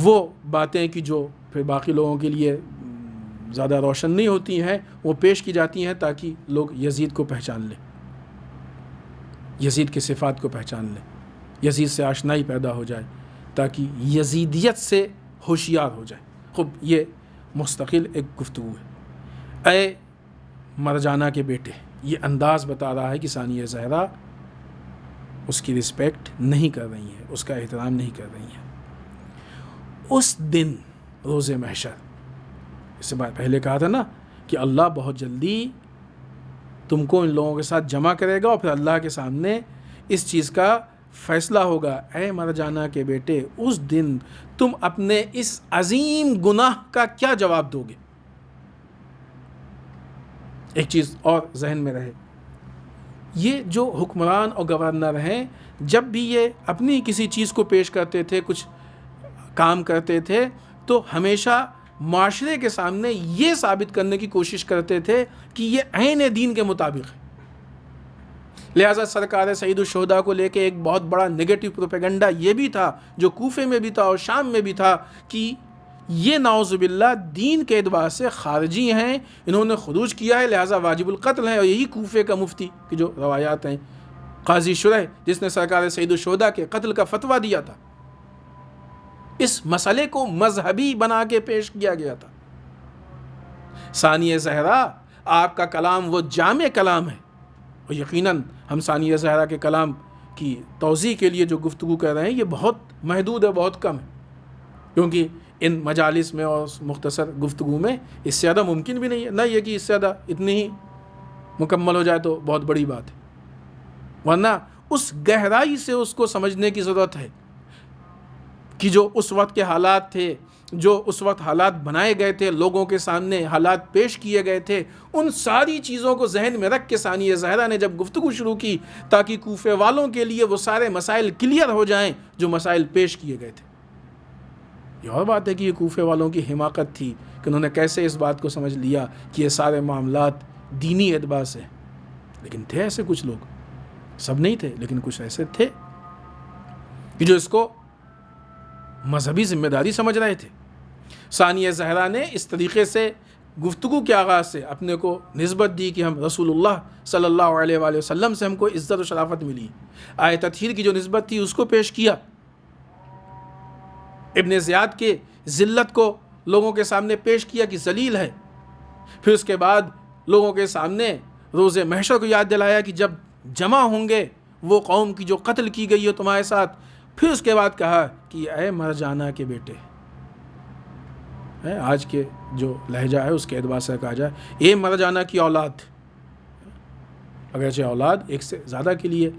وہ باتیں کہ جو پھر باقی لوگوں کے لیے زیادہ روشن نہیں ہوتی ہیں، وہ پیش کی جاتی ہیں تاکہ لوگ یزید کو پہچان لیں، یزید کے صفات کو پہچان لیں، یزید سے آشنائی پیدا ہو جائے، تاکہ یزیدیت سے ہوشیار ہو جائے۔ خب یہ مستقل ایک گفتگو ہے۔ اے مرجانہ کے بیٹے، یہ انداز بتا رہا ہے کہ ثانیہ زہرا اس کی رسپیکٹ نہیں کر رہی ہیں، اس کا احترام نہیں کر رہی ہیں۔ اس دن روز محشر، اس سے پہلے کہا تھا نا کہ اللہ بہت جلدی تم کو ان لوگوں کے ساتھ جمع کرے گا اور پھر اللہ کے سامنے اس چیز کا فیصلہ ہوگا۔ اے مرجانہ کے بیٹے، اس دن تم اپنے اس عظیم گناہ کا کیا جواب دو گے؟ ایک چیز اور ذہن میں رہے، یہ جو حکمران اور گورنر ہیں، جب بھی یہ اپنی کسی چیز کو پیش کرتے تھے، کچھ کام کرتے تھے، تو ہمیشہ معاشرے کے سامنے یہ ثابت کرنے کی کوشش کرتے تھے کہ یہ عین دین کے مطابق ہے۔ لہٰذا سرکار سید الشہداء کو لے کے ایک بہت بڑا نگیٹو پروپیگنڈا یہ بھی تھا، جو کوفے میں بھی تھا اور شام میں بھی تھا، کہ یہ نعوذ باللہ دین کے اعتبار سے خارجی ہیں، انہوں نے خروج کیا ہے، لہٰذا واجب القتل ہیں۔ اور یہی کوفے کا مفتی کی جو روایات ہیں، قاضی شرح، جس نے سرکار سید الشہداء کے قتل کا فتویٰ دیا تھا، اس مسئلے کو مذہبی بنا کے پیش کیا گیا تھا۔ ثانیہ زہرا، آپ کا کلام وہ جامع کلام ہے، اور یقیناً ہم ثانیہ زہرا کے کلام کی توضیح کے لیے جو گفتگو کر رہے ہیں یہ بہت محدود ہے، بہت کم ہے، کیونکہ ان مجالس میں اور مختصر گفتگو میں اس سے زیادہ ممکن بھی نہیں ہے، نہ یہ کہ اس سے زیادہ اتنی ہی مکمل ہو جائے تو بہت بڑی بات ہے، ورنہ اس گہرائی سے اس کو سمجھنے کی ضرورت ہے کہ جو اس وقت کے حالات تھے، جو اس وقت حالات بنائے گئے تھے، لوگوں کے سامنے حالات پیش کیے گئے تھے، ان ساری چیزوں کو ذہن میں رکھ کے ثانیہ زہرا نے جب گفتگو شروع کی، تاکہ کوفے والوں کے لیے وہ سارے مسائل کلیئر ہو جائیں جو مسائل پیش کیے گئے تھے۔ یہ اور بات ہے کہ یہ کوفے والوں کی حماقت تھی کہ انہوں نے کیسے اس بات کو سمجھ لیا کہ یہ سارے معاملات دینی اعتبار سے، لیکن تھے ایسے کچھ لوگ، سب نہیں تھے لیکن کچھ ایسے تھے کہ جو اس کو مذہبی ذمہ داری سمجھ رہے تھے۔ ثانیہ زہرا نے اس طریقے سے گفتگو کے آغاز سے اپنے کو نسبت دی کہ ہم رسول اللہ صلی اللہ علیہ وآلہ وسلم سے ہم کو عزت و شرافت ملی۔ آیت تطہیر کی جو نسبت تھی اس کو پیش کیا، ابن زیاد کے ذلت کو لوگوں کے سامنے پیش کیا کہ ذلیل ہے، پھر اس کے بعد لوگوں کے سامنے روز محشر کو یاد دلایا کہ جب جمع ہوں گے وہ قوم کی جو قتل کی گئی ہے تمہارے ساتھ، پھر اس کے بعد کہا کہ اے مرجانہ کے بیٹے، آج کے جو لہجہ ہے اس کے اعتبار سے کہا جائے اے مرجانہ کی اولاد، اگرچہ اولاد ایک سے زیادہ کے لیے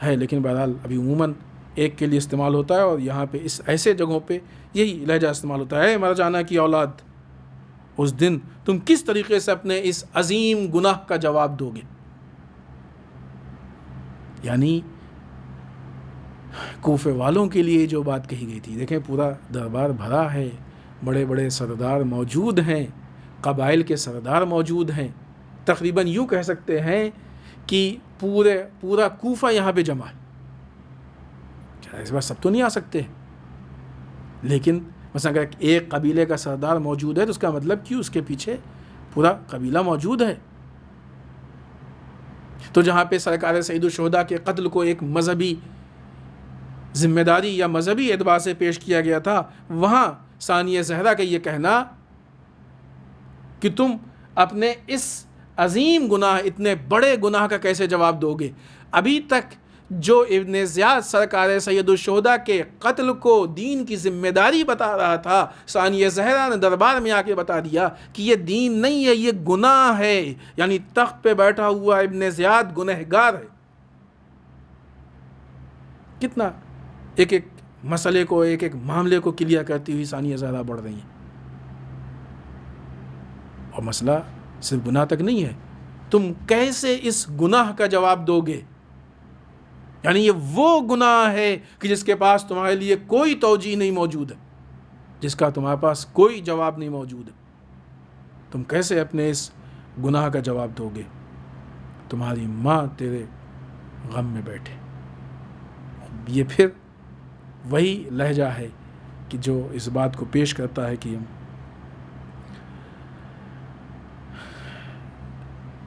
ہے لیکن بہرحال ابھی عموماً ایک کے لیے استعمال ہوتا ہے، اور یہاں پہ اس ایسے جگہوں پہ یہی لہجہ استعمال ہوتا ہے، اے مرجانہ کی اولاد، اس دن تم کس طریقے سے اپنے اس عظیم گناہ کا جواب دو گے؟ یعنی کوفے والوں کے لیے جو بات کہی گئی تھی، دیکھیں پورا دربار بھرا ہے، بڑے بڑے سردار موجود ہیں، قبائل کے سردار موجود ہیں، تقریباً یوں کہہ سکتے ہیں کہ پورا کوفہ یہاں پہ جمع ہے۔ اس بار سب تو نہیں آ سکتے، لیکن مثلا اگر ایک قبیلے کا سردار موجود ہے تو اس کا مطلب کہ اس کے پیچھے پورا قبیلہ موجود ہے۔ تو جہاں پہ سرکار سید الشہداء کے قتل کو ایک مذہبی ذمہ داری یا مذہبی اعتبار سے پیش کیا گیا تھا، وہاں ثانیہ زہرا کا یہ کہنا کہ تم اپنے اس عظیم گناہ، اتنے بڑے گناہ کا کیسے جواب دو گے؟ ابھی تک جو ابن زیاد سرکار سید الشہداء کے قتل کو دین کی ذمہ داری بتا رہا تھا، ثانیہ زہرا نے دربار میں آ کے بتا دیا کہ یہ دین نہیں ہے، یہ گناہ ہے، یعنی تخت پہ بیٹھا ہوا ابن زیاد گنہگار ہے۔ کتنا ایک ایک مسئلے کو، ایک ایک معاملے کو کلیئر کرتی ہوئی ثانیہ زہرا بڑھ رہی ہیں، اور مسئلہ صرف گناہ تک نہیں ہے، تم کیسے اس گناہ کا جواب دو گے؟ یعنی یہ وہ گناہ ہے کہ جس کے پاس تمہارے لیے کوئی توجیہ نہیں موجود ہے، جس کا تمہارے پاس کوئی جواب نہیں موجود ہے، تم کیسے اپنے اس گناہ کا جواب دو گے؟ تمہاری ماں تیرے غم میں بیٹھے۔ یہ پھر وہی لہجہ ہے کہ جو اس بات کو پیش کرتا ہے کہ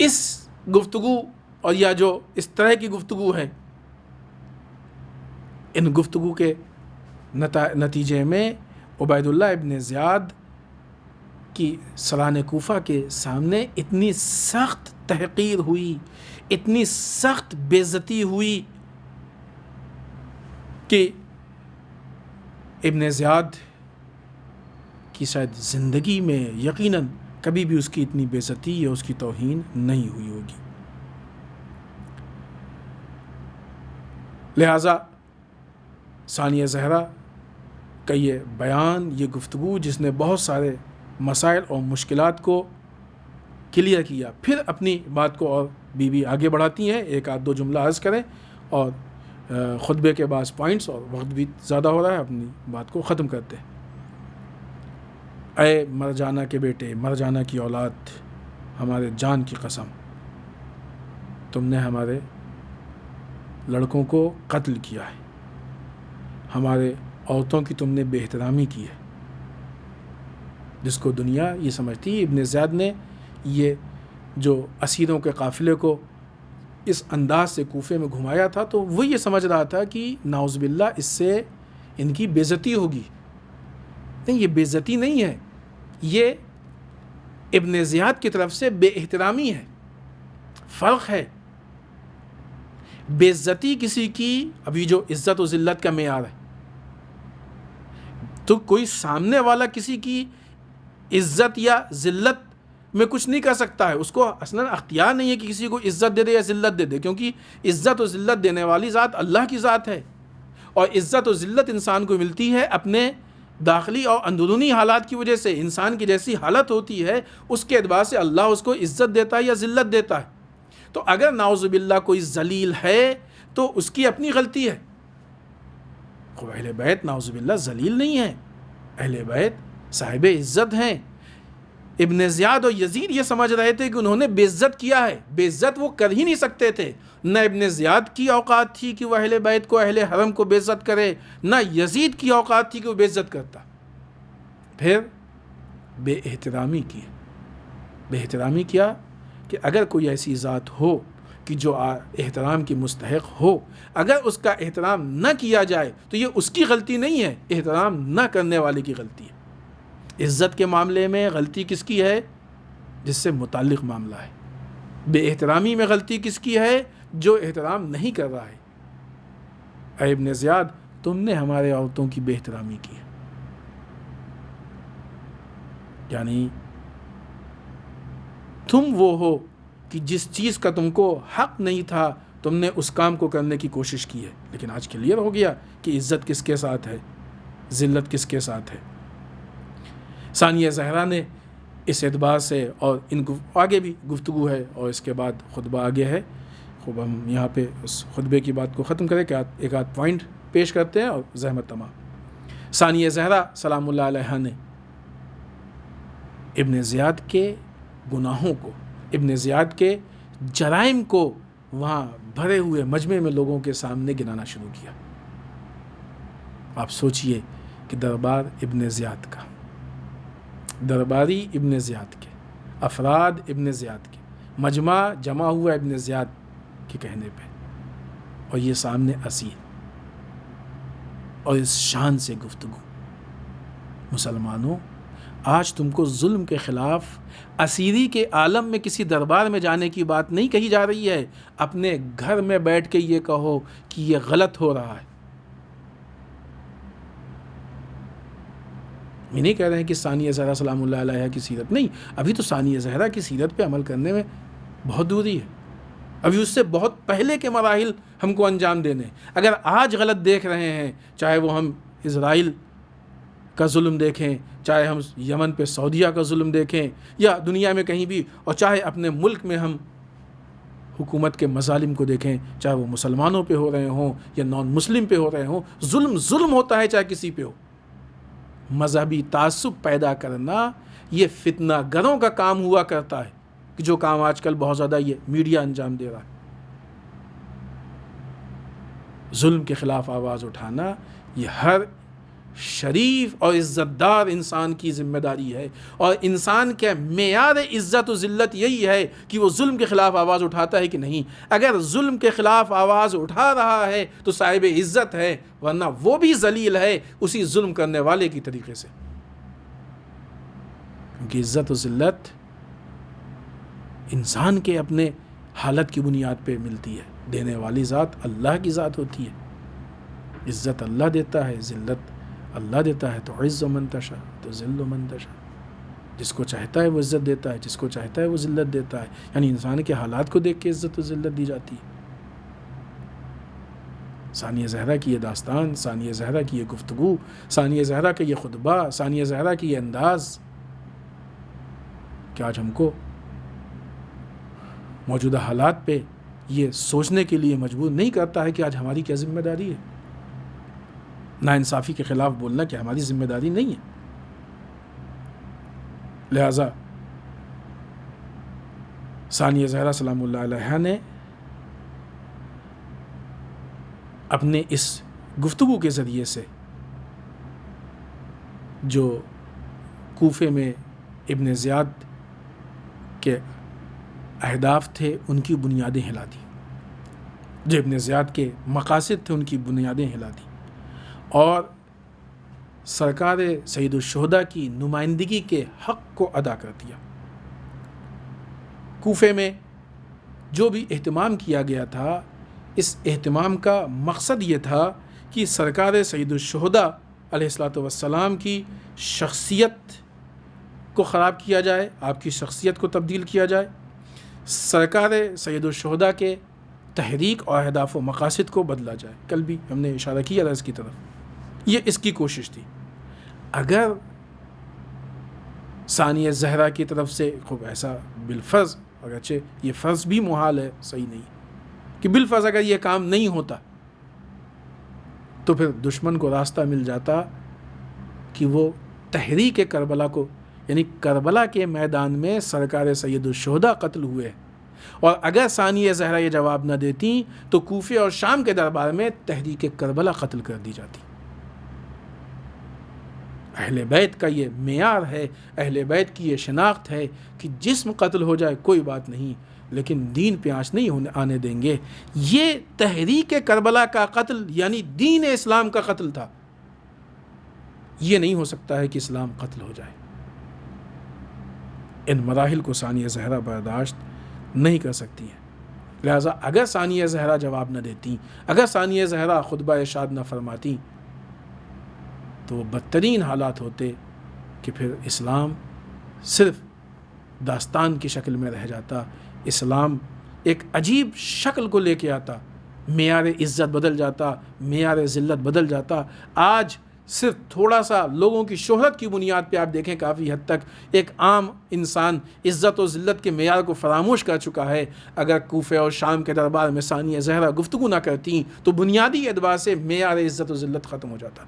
اس گفتگو اور یا جو اس طرح کی گفتگو ہے، ان گفتگو کے نتیجے میں عبید اللہ ابن زیاد کی سران کوفہ کے سامنے اتنی سخت تحقیر ہوئی، اتنی سخت بے عزتی ہوئی کہ ابن زیاد کی شاید زندگی میں یقیناً کبھی بھی اس کی اتنی بے عزتی یا اس کی توہین نہیں ہوئی ہوگی۔ لہٰذا ثانیہ زہرا کا یہ بیان، یہ گفتگو جس نے بہت سارے مسائل اور مشکلات کو کلیئر کیا، پھر اپنی بات کو اور بی آگے بڑھاتی ہیں۔ ایک آدھ دو جملہ عرض کریں اور خطبے کے بعض پوائنٹس، اور وقت بھی زیادہ ہو رہا ہے، اپنی بات کو ختم کرتے ہیں۔ اے مرجانہ کے بیٹے، مرجانہ کی اولاد، ہمارے جان کی قسم، تم نے ہمارے لڑکوں کو قتل کیا ہے، ہمارے عورتوں کی تم نے بے احترامی کی ہے، جس کو دنیا یہ سمجھتی ہے۔ ابن زیاد نے یہ جو اسیروں کے قافلے کو اس انداز سے کوفے میں گھمایا تھا، تو وہ یہ سمجھ رہا تھا کہ نعوذ باللہ اس سے ان کی بے عزتی ہوگی۔ نہیں، یہ بے عزتی نہیں ہے، یہ ابن زیاد کی طرف سے بے احترامی ہے، فرق ہے۔ بے عزتی کسی کی، ابھی جو عزت و ذلت کا معیار ہے، تو کوئی سامنے والا کسی کی عزت یا ذلت میں کچھ نہیں کر سکتا ہے، اس کو اصلاً اختیار نہیں ہے کہ کسی کو عزت دے دے یا ذلت دے دے، کیونکہ عزت و ذلت دینے والی ذات اللہ کی ذات ہے، اور عزت و ذلت انسان کو ملتی ہے اپنے داخلی اور اندرونی حالات کی وجہ سے۔ انسان کی جیسی حالت ہوتی ہے اس کے اعتبار سے اللہ اس کو عزت دیتا ہے یا ذلت دیتا ہے۔ تو اگر نعوذ باللہ کوئی ذلیل ہے تو اس کی اپنی غلطی ہے۔ اہل بیت نعوذ باللہ ذلیل نہیں ہے، اہل بیت صاحب عزت ہیں۔ ابن زیاد اور یزید یہ سمجھ رہے تھے کہ انہوں نے بے عزت کیا ہے، بے عزت وہ کر ہی نہیں سکتے تھے۔ نہ ابن زیاد کی اوقات تھی کہ وہ اہل بیت کو، اہل حرم کو بے عزت کرے، نہ یزید کی اوقات تھی کہ وہ بے عزت کرتا۔ پھر بے احترامی کی، بے احترامی کیا کہ اگر کوئی ایسی ذات ہو کہ جو احترام کی مستحق ہو، اگر اس کا احترام نہ کیا جائے تو یہ اس کی غلطی نہیں ہے، احترام نہ کرنے والے کی غلطی ہے۔ عزت کے معاملے میں غلطی کس کی ہے؟ جس سے متعلق معاملہ ہے۔ بے احترامی میں غلطی کس کی ہے؟ جو احترام نہیں کر رہا ہے۔ اے ابن زیاد، تم نے ہمارے عورتوں کی بے احترامی کی ہے، یعنی تم وہ ہو کہ جس چیز کا تم کو حق نہیں تھا تم نے اس کام کو کرنے کی کوشش کی ہے۔ لیکن آج کلیئر ہو گیا کہ عزت کس کے ساتھ ہے، ذلت کس کے ساتھ ہے۔ ثانیہ زہرا نے اس اعتبار سے، اور آگے بھی گفتگو ہے اور اس کے بعد خطبہ آگے ہے، خوب ہم یہاں پہ اس خطبے کی بات کو ختم کریں کہ ایک آدھ پوائنٹ پیش کرتے ہیں اور زحمت تمام۔ ثانیہ زہرا سلام اللہ علیہ نے ابن زیاد کے گناہوں کو، ابن زیاد کے جرائم کو وہاں بھرے ہوئے مجمع میں لوگوں کے سامنے گنانا شروع کیا۔ آپ سوچئے کہ دربار ابن زیاد کا، درباری ابن زیاد کے، افراد ابن زیاد کے، مجمع جمع ہوا ابن زیاد کے کہنے پہ، اور یہ سامنے اسیر، اور اس شان سے گفتگو۔ مسلمانوں، آج تم کو ظلم کے خلاف اسیری کے عالم میں کسی دربار میں جانے کی بات نہیں کہی جا رہی ہے، اپنے گھر میں بیٹھ کے یہ کہو کہ یہ غلط ہو رہا ہے۔ میں نہیں کہہ رہے ہیں کہ ثانیہ زہرا سلام اللہ علیہ کی سیرت نہیں، ابھی تو ثانیہ زہرا کی سیرت پہ عمل کرنے میں بہت دوری ہے، ابھی اس سے بہت پہلے کے مراحل ہم کو انجام دینے۔ اگر آج غلط دیکھ رہے ہیں، چاہے وہ ہم اسرائیل کا ظلم دیکھیں، چاہے ہم یمن پہ سعودیہ کا ظلم دیکھیں، یا دنیا میں کہیں بھی، اور چاہے اپنے ملک میں ہم حکومت کے مظالم کو دیکھیں، چاہے وہ مسلمانوں پہ ہو رہے ہوں یا نان مسلم پہ ہو رہے ہوں، ظلم ہوتا ہے چاہے کسی پہ ہو۔ مذہبی تعصب پیدا کرنا یہ فتنہ گروں کا کام ہوا کرتا ہے، کہ جو کام آج کل بہت زیادہ یہ میڈیا انجام دے رہا ہے۔ ظلم کے خلاف آواز اٹھانا یہ ہر شریف اور عزت دار انسان کی ذمہ داری ہے، اور انسان کے معیار عزت و ذلت یہی ہے کہ وہ ظلم کے خلاف آواز اٹھاتا ہے کہ نہیں۔ اگر ظلم کے خلاف آواز اٹھا رہا ہے تو صاحب عزت ہے، ورنہ وہ بھی ذلیل ہے اسی ظلم کرنے والے کی طریقے سے، کیونکہ عزت و ذلت انسان کے اپنے حالت کی بنیاد پہ ملتی ہے، دینے والی ذات اللہ کی ذات ہوتی ہے۔ عزت اللہ دیتا ہے، ذلت اللہ دیتا ہے، تو عز من تشاء تو ذل من تشاء، جس کو چاہتا ہے وہ عزت دیتا ہے، جس کو چاہتا ہے وہ ذلت دیتا ہے، یعنی انسان کے حالات کو دیکھ کے عزت و ذلت دی جاتی ہے۔ ثانیہ زہرا کی یہ داستان، ثانیہ زہرا کی یہ گفتگو، ثانیہ زہرا کا یہ خطبہ، ثانیہ زہرا کی یہ انداز، کہ آج ہم کو موجودہ حالات پہ یہ سوچنے کے لیے مجبور نہیں کرتا ہے کہ آج ہماری کیا ذمہ داری ہے۔ ناانصافی کے خلاف بولنا کہ ہماری ذمہ داری نہیں ہے۔ لہذا ثانیہ زہرا سلام اللہ علیہا نے اپنے اس گفتگو کے ذریعے سے جو کوفے میں ابن زیاد کے اہداف تھے ان کی بنیادیں ہلا دی، جو ابن زیاد کے مقاصد تھے ان کی بنیادیں ہلا دی، اور سرکار سید الشہداء کی نمائندگی کے حق کو ادا کر دیا۔ کوفے میں جو بھی اہتمام کیا گیا تھا، اس اہتمام کا مقصد یہ تھا کہ سرکار سید الشہداء علیہ الصلوۃ والسلام کی شخصیت کو خراب کیا جائے، آپ کی شخصیت کو تبدیل کیا جائے، سرکار سید الشہداء کے تحریک اور اہداف و مقاصد کو بدلا جائے۔ کل بھی ہم نے اشارہ کیا تھا اس کی طرف، یہ اس کی کوشش تھی۔ اگر ثانیہ زہرا کی طرف سے خوب ایسا بالفرض، اگرچہ یہ فرض بھی محال ہے، صحیح نہیں کہ بالفرض اگر یہ کام نہیں ہوتا تو پھر دشمن کو راستہ مل جاتا کہ وہ تحریک کربلا کو، یعنی کربلا کے میدان میں سرکار سید الشہداء قتل ہوئے، اور اگر ثانیہ زہرا یہ جواب نہ دیتی تو کوفے اور شام کے دربار میں تحریک کربلا قتل کر دی جاتی۔ اہل بیت کا یہ معیار ہے، اہل بیت کی یہ شناخت ہے کہ جسم قتل ہو جائے کوئی بات نہیں، لیکن دین پہ آنچ نہیں آنے دیں گے۔ یہ تحریک کربلا کا قتل یعنی دین اسلام کا قتل تھا۔ یہ نہیں ہو سکتا ہے کہ اسلام قتل ہو جائے۔ ان مراحل کو ثانیہ زہرا برداشت نہیں کر سکتی ہیں، لہٰذا اگر ثانیہ زہرا جواب نہ دیتی، اگر ثانیہ زہرا خطبہ ارشاد نہ فرماتی تو وہ بدترین حالات ہوتے کہ پھر اسلام صرف داستان کی شکل میں رہ جاتا، اسلام ایک عجیب شکل کو لے کے آتا، معیار عزت بدل جاتا، معیار ذلت بدل جاتا۔ آج صرف تھوڑا سا لوگوں کی شہرت کی بنیاد پہ آپ دیکھیں کافی حد تک ایک عام انسان عزت و ذلت کے معیار کو فراموش کر چکا ہے۔ اگر کوفے اور شام کے دربار میں ثانیہ زہرا گفتگو نہ کرتی تو بنیادی اعتبار سے معیار عزت و ذلت ختم ہو جاتا۔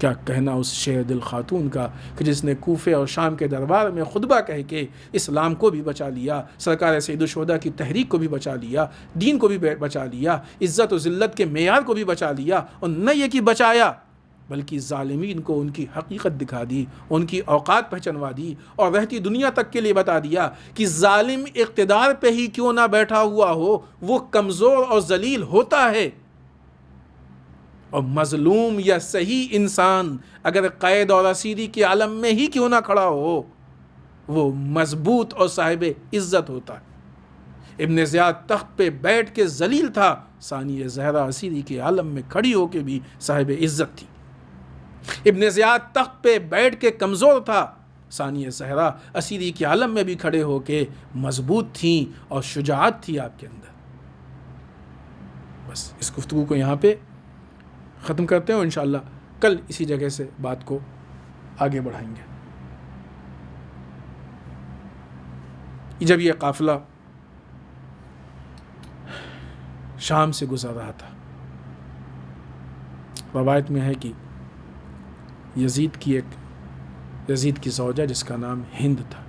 کیا کہنا اس شیر دل خاتون کا کہ جس نے کوفے اور شام کے دربار میں خطبہ کہہ کے اسلام کو بھی بچا لیا، سرکار سید الشہداء کی تحریک کو بھی بچا لیا، دین کو بھی بچا لیا، عزت و ذلت کے معیار کو بھی بچا لیا، اور نہ یہ کہ بچایا بلکہ ظالمین کو ان کی حقیقت دکھا دی، ان کی اوقات پہچنوا دی، اور رہتی دنیا تک کے لیے بتا دیا کہ ظالم اقتدار پہ ہی کیوں نہ بیٹھا ہوا ہو، وہ کمزور اور ذلیل ہوتا ہے، اور مظلوم یا صحیح انسان اگر قید اور اسیری کے عالم میں ہی کیوں نہ کھڑا ہو وہ مضبوط اور صاحب عزت ہوتا ہے۔ ابن زیاد تخت پہ بیٹھ کے ذلیل تھا، ثانیہ زہرا اسیری کے عالم میں کھڑی ہو کے بھی صاحب عزت تھی۔ ابن زیاد تخت پہ بیٹھ کے کمزور تھا، ثانیہ زہرا اسیری کے عالم میں بھی کھڑے ہو کے مضبوط تھیں اور شجاعت تھی آپ کے اندر۔ بس اس گفتگو کو یہاں پہ ختم کرتے ہیں، اور انشاءاللہ کل اسی جگہ سے بات کو آگے بڑھائیں گے۔ جب یہ قافلہ شام سے گزر رہا تھا، روایت میں ہے کہ یزید کی زوجہ جس کا نام ہند تھا،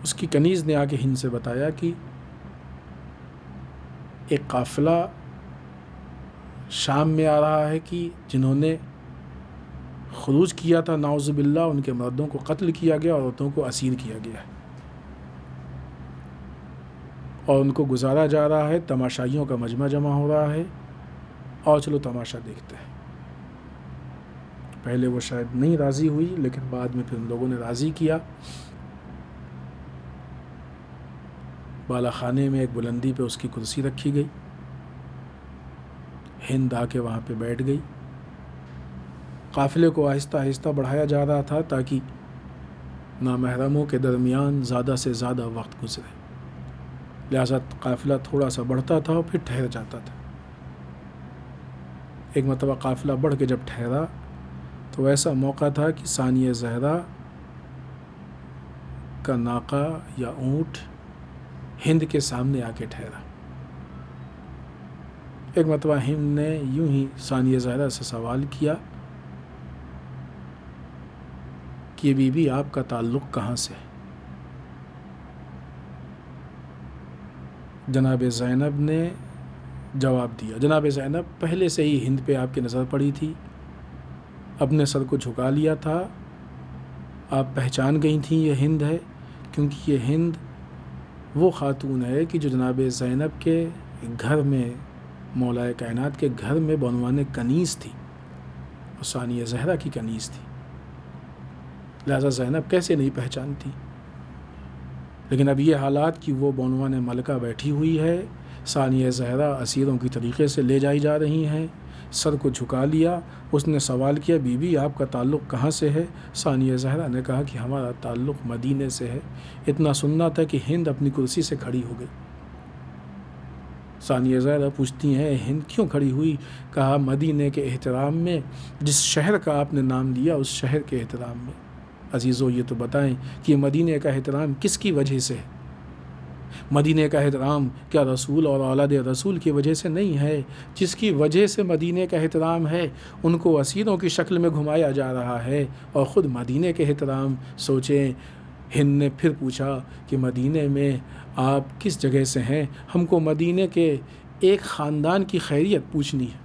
اس کی کنیز نے آ کے ہند سے بتایا کہ ایک قافلہ شام میں آ رہا ہے کہ جنہوں نے خروج کیا تھا نعوذ باللہ ان کے مردوں کو قتل کیا گیا، عورتوں کو اسیر کیا گیا ہے، اور ان کو گزارا جا رہا ہے، تماشائیوں کا مجمع جمع ہو رہا ہے، اور چلو تماشا دیکھتے ہیں۔ پہلے وہ شاید نہیں راضی ہوئی، لیکن بعد میں پھر ان لوگوں نے راضی کیا۔ بالا خانے میں ایک بلندی پہ اس کی کرسی رکھی گئی، ہند آ کے وہاں پہ بیٹھ گئی۔ قافلے کو آہستہ آہستہ بڑھایا جا رہا تھا تاکہ نامحرموں کے درمیان زیادہ سے زیادہ وقت گزرے، لہذا قافلہ تھوڑا سا بڑھتا تھا اور پھر ٹھہر جاتا تھا۔ ایک مرتبہ قافلہ بڑھ کے جب ٹھہرا تو ایسا موقع تھا کہ ثانیہ زہرا کا ناقہ یا اونٹ ہند کے سامنے آ کے ٹھہرا۔ ایک مرتبہ ہند نے یوں ہی ثانیہ زہرا سے سوال کیا کہ بی بی آپ کا تعلق کہاں سے ہے؟ جناب زینب نے جواب دیا۔ جناب زینب پہلے سے ہی ہند پہ آپ کی نظر پڑی تھی، اپنے سر کو جھکا لیا تھا، آپ پہچان گئی تھیں یہ ہند ہے، کیونکہ یہ ہند وہ خاتون ہے کہ جو جناب زینب کے گھر میں، مولا کائنات کے گھر میں بعنوان کنیز تھی، اور ثانیہ زہرا کی کنیز تھی، لہذا زینب کیسے نہیں پہچانتی۔ لیکن اب یہ حالات کہ وہ بعنوان ملکہ بیٹھی ہوئی ہے، ثانیہ زہرا اسیروں کی طریقے سے لے جائی جا رہی ہیں، سر کو جھکا لیا، اس نے سوال کیا بی بی آپ کا تعلق کہاں سے ہے؟ ثانیہ زہرا نے کہا کہ ہمارا تعلق مدینے سے ہے۔ اتنا سننا تھا کہ ہند اپنی کرسی سے کھڑی ہو گئی۔ ثانیہ زہرا پوچھتی ہیں ہند کیوں کھڑی ہوئی؟ کہا مدینے کے احترام میں، جس شہر کا آپ نے نام لیا اس شہر کے احترام میں۔ عزیزو یہ تو بتائیں کہ مدینے کا احترام کس کی وجہ سے ہے؟ مدینے کا احترام کیا رسول اور اولاد رسول کی وجہ سے نہیں ہے؟ جس کی وجہ سے مدینے کا احترام ہے ان کو اسیروں کی شکل میں گھمایا جا رہا ہے، اور خود مدینے کے احترام سوچیں۔ ہند نے پھر پوچھا کہ مدینے میں آپ کس جگہ سے ہیں؟ ہم کو مدینے کے ایک خاندان کی خیریت پوچھنی ہے۔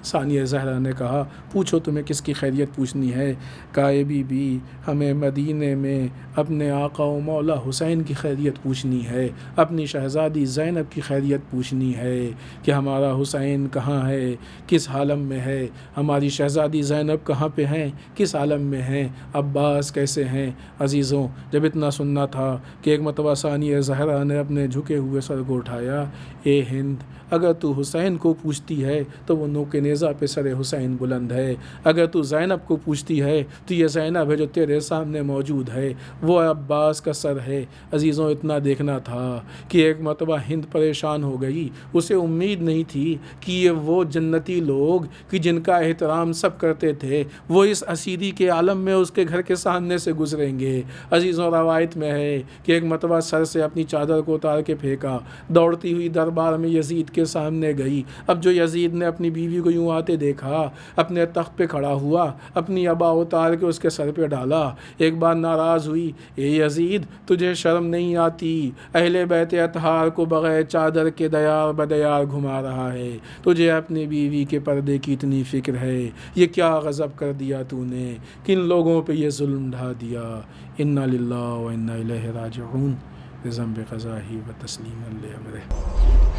ثانیہ زہرا نے کہا پوچھو تمہیں کس کی خیریت پوچھنی ہے؟ کہا اے بی بی ہمیں مدینے میں اپنے آقا و مولا حسین کی خیریت پوچھنی ہے، اپنی شہزادی زینب کی خیریت پوچھنی ہے کہ ہمارا حسین کہاں ہے، کس عالم میں ہے، ہماری شہزادی زینب کہاں پہ ہیں، کس عالم میں ہیں، عباس کیسے ہیں۔ عزیزوں جب اتنا سننا تھا کہ ایک مرتبہ ثانیہ زہرا نے اپنے جھکے ہوئے سر کو اٹھایا، اے ہند اگر تو حسین کو پوچھتی ہے تو وہ نوک نیزہ پہ سر حسین بلند ہے، اگر تو زینب کو پوچھتی ہے تو یہ زینب ہے جو تیرے سامنے موجود ہے، وہ عباس کا سر ہے۔ عزیزوں اتنا دیکھنا تھا کہ ایک مرتبہ ہند پریشان ہو گئی، اسے امید نہیں تھی کہ یہ وہ جنتی لوگ کہ جن کا احترام سب کرتے تھے وہ اس اسیری کے عالم میں اس کے گھر کے سامنے سے گزریں گے۔ عزیزوں روایت میں ہے کہ ایک مرتبہ سر سے اپنی چادر کو اتار کے پھینکا، دوڑتی ہوئی دربار میں یزید کے سامنے گئی۔ اب جو یزید نے اپنی بیوی کو یوں آتے دیکھا، اپنے تخت پہ کھڑا ہوا، اپنی عبا اتار کے اس کے سر پہ ڈالا، ایک بار ناراض ہوئی، اے یزید تجھے شرم نہیں آتی؟ اہل بیت اطہار کو بغیر چادر کے دیار بدیار گھما رہا ہے، تجھے اپنی بیوی کے پردے کی اتنی فکر ہے؟ یہ کیا غضب کر دیا تو نے، کن لوگوں پہ یہ ظلم ڈھا دیا۔ انا للہ و انا الیہ راجعون، بذنب قضاہ و تسلیما لامرہ۔